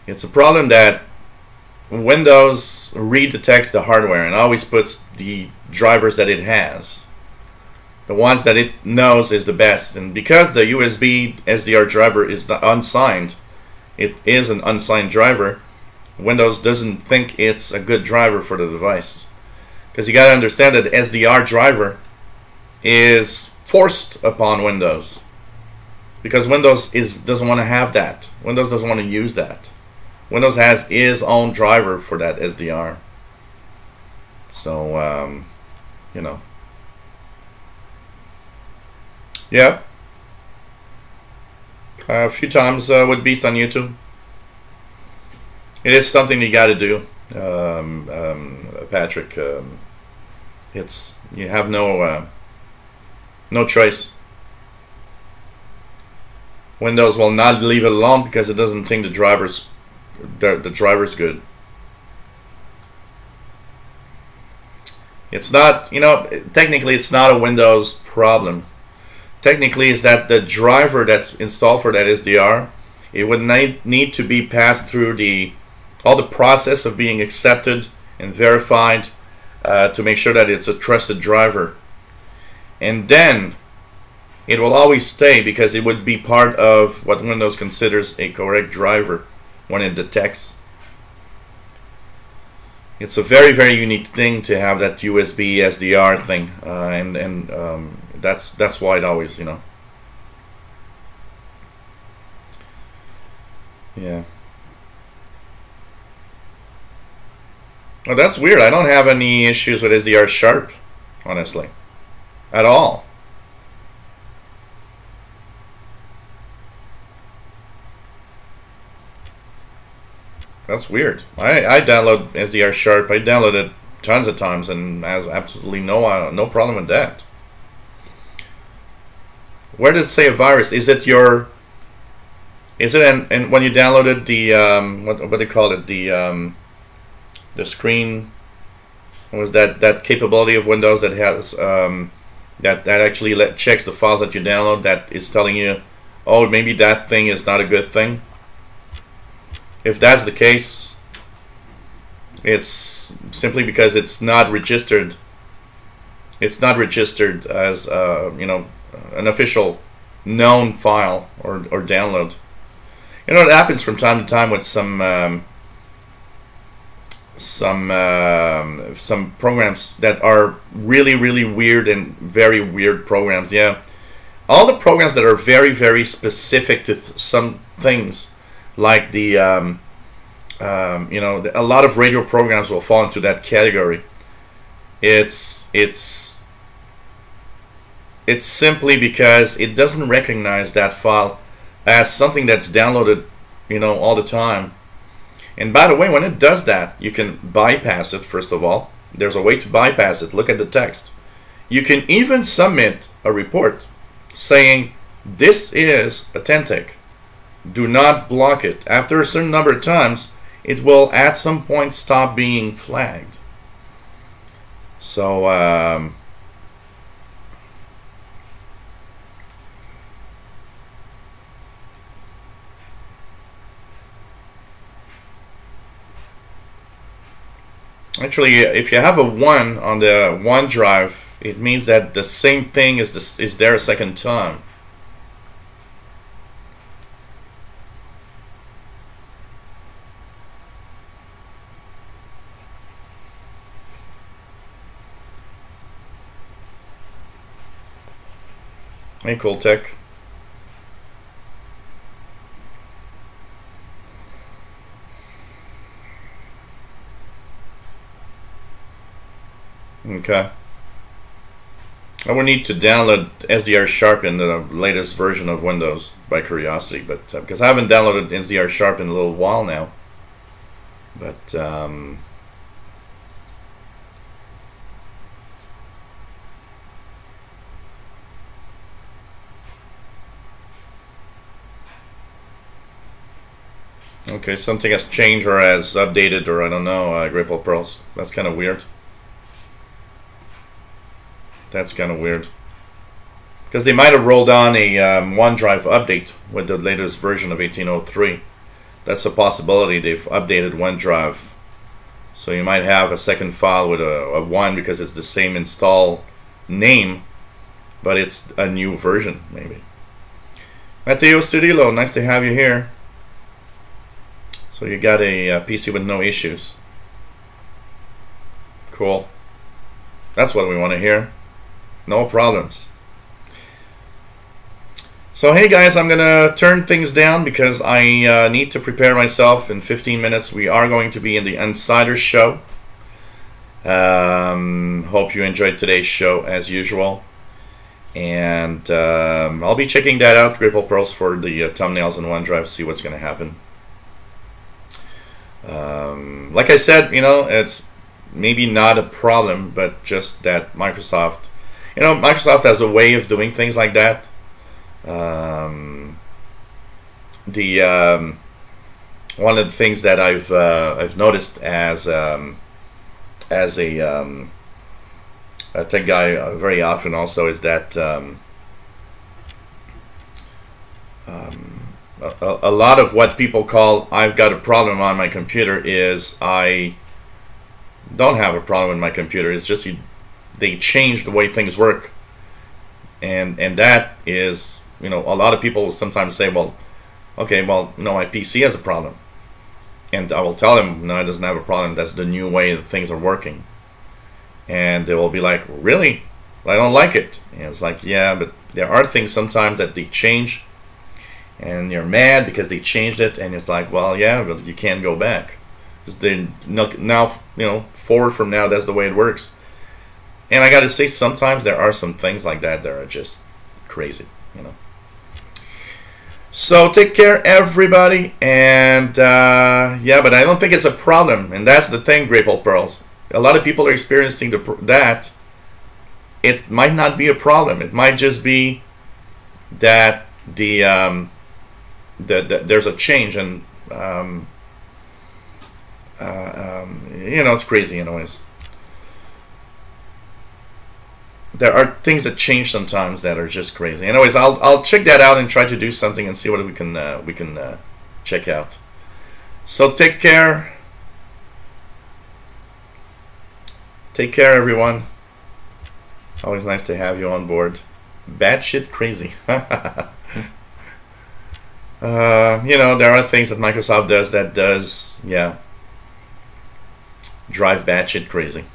It's a problem that Windows redetects the hardware and always puts the drivers that it has. The ones that it knows is the best. And because the USB SDR driver is unsigned, it is an unsigned driver, Windows doesn't think it's a good driver for the device. Because you got to understand that the SDR driver is forced upon Windows. Because Windows doesn't want to have that. Windows doesn't want to use that. Windows has its own driver for that SDR. So, you know. Yeah. A few times with Beast on YouTube. It is something you got to do, Patrick. You have no choice. Windows will not leave it alone because it doesn't think the driver's good. It's not, you know, technically it's not a Windows problem. Technically, is that the driver that's installed for that SDR, it would need to be passed through all the process of being accepted and verified to make sure that it's a trusted driver. And then it will always stay because it would be part of what Windows considers a correct driver when it detects. It's a very, very unique thing to have that USB SDR thing, and that's why it always, you know. Yeah. Well, that's weird. I don't have any issues with SDR Sharp, honestly, at all. That's weird. I download SDR Sharp. I download it tons of times and has absolutely no problem with that. Where does it say a virus? Is it your? Is it and when you downloaded the what do you call it, the screen? What was that capability of Windows that has that actually checks the files that you download, that is telling you, oh, maybe that thing is not a good thing. If that's the case, it's simply because it's not registered. It's not registered as you know, an official known file or download. You know, it happens from time to time with some programs that are really, really weird and very weird programs. Yeah, all the programs that are very, very specific to some things, like the you know, a lot of radio programs will fall into that category. It's simply because it doesn't recognize that file as something that's downloaded, you know, all the time. And by the way, when it does that, you can bypass it. First of all, there's a way to bypass it. Look at the text. You can even submit a report saying this is authentic. Do not block it. After a certain number of times, it will at some point stop being flagged. So actually, if you have a 1 on the OneDrive, it means that the same thing is there a second time. Hey, Cool Tech. Okay. I will need to download SDR Sharp in the latest version of Windows by curiosity, but because I haven't downloaded SDR Sharp in a little while now. But okay, something has changed or has updated, or I don't know, Grapple Pearls. That's kind of weird. That's kind of weird. Because they might have rolled on a OneDrive update with the latest version of 1803. That's a possibility. They've updated OneDrive So you might have a second file with a 1 because it's the same install name, but it's a new version maybe. Matteo Cirillo, nice to have you here. So you got a PC with no issues. Cool. That's what we want to hear. No problems. So hey guys, I'm gonna turn things down because I need to prepare myself. In 15 minutes we are going to be in the Insider Show. Hope you enjoyed today's show as usual. And I'll be checking that out, Grapple Pearls, for the thumbnails in OneDrive, see what's gonna happen. Like I said, you know, it's maybe not a problem, but just that Microsoft, you know, Microsoft has a way of doing things like that. One of the things that I've noticed as a tech guy very often also is that a lot of what people call "I've got a problem on my computer" is I don't have a problem with my computer. It's just they change the way things work, and that is, you know, a lot of people will sometimes say, well, okay, well, no, my PC has a problem, and I will tell them, no, it doesn't have a problem. That's the new way that things are working, and they will be like, really? Well, I don't like it. And it's like, yeah, but there are things sometimes that they change, and you're mad because they changed it, and it's like, well, yeah, but you can't go back. Because now, you know, forward from now, that's the way it works. And I got to say, sometimes there are some things like that that are just crazy, you know. So take care, everybody, and yeah, but I don't think it's a problem, and that's the thing, Grapple Pearls. A lot of people are experiencing that. It might not be a problem. It might just be that there's a change, and you know, it's crazy anyways. There are things that change sometimes that are just crazy. Anyways, I'll check that out and try to do something and see what we can check out. So take care. Take care, everyone. Always nice to have you on board. Batshit crazy. You know, there are things that Microsoft does that does, yeah, drive batshit crazy.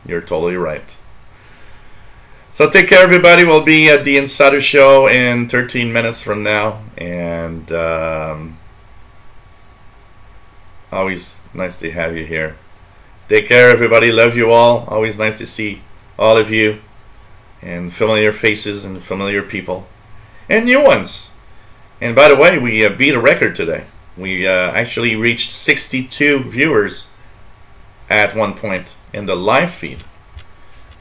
You're totally right. So take care, everybody. We'll be at the Insider Show in 13 minutes from now, and always nice to have you here. Take care, everybody. Love you all. Always nice to see all of you, and familiar faces and familiar people, and new ones. And by the way, we beat a record today. We actually reached 62 viewers at one point in the live feed,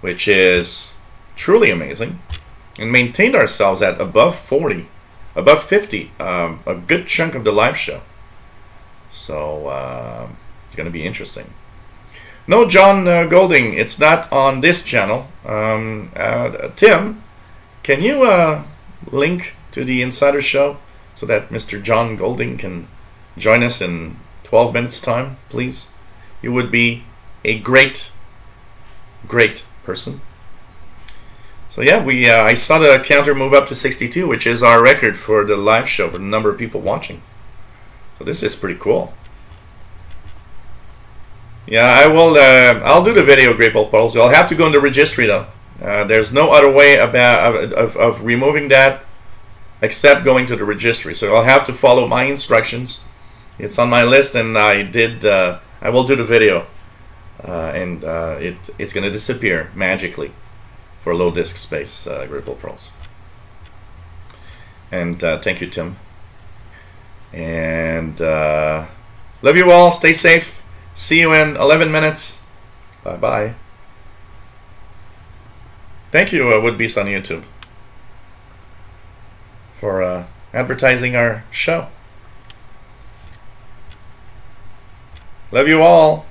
which is truly amazing, and maintained ourselves at above 40, above 50, a good chunk of the live show. So it's going to be interesting. No, John Golding, it's not on this channel. Tim, can you link to the Insider Show so that Mr. John Golding can join us in 12 minutes time, please? You would be a great person. So yeah, I saw the counter move up to 62, which is our record for the live show, for the number of people watching. So this is pretty cool. Yeah, I'll do the video, Grapple Pearls. I'll have to go in the registry though. There's no other way of removing that except going to the registry. So I'll have to follow my instructions. It's on my list, and I will do the video, and it's gonna disappear magically for low disk space, Grapple Pearls. And thank you, Tim. And love you all. Stay safe. See you in 11 minutes. Bye-bye. Thank you, Woodbeast on YouTube, for advertising our show. Love you all.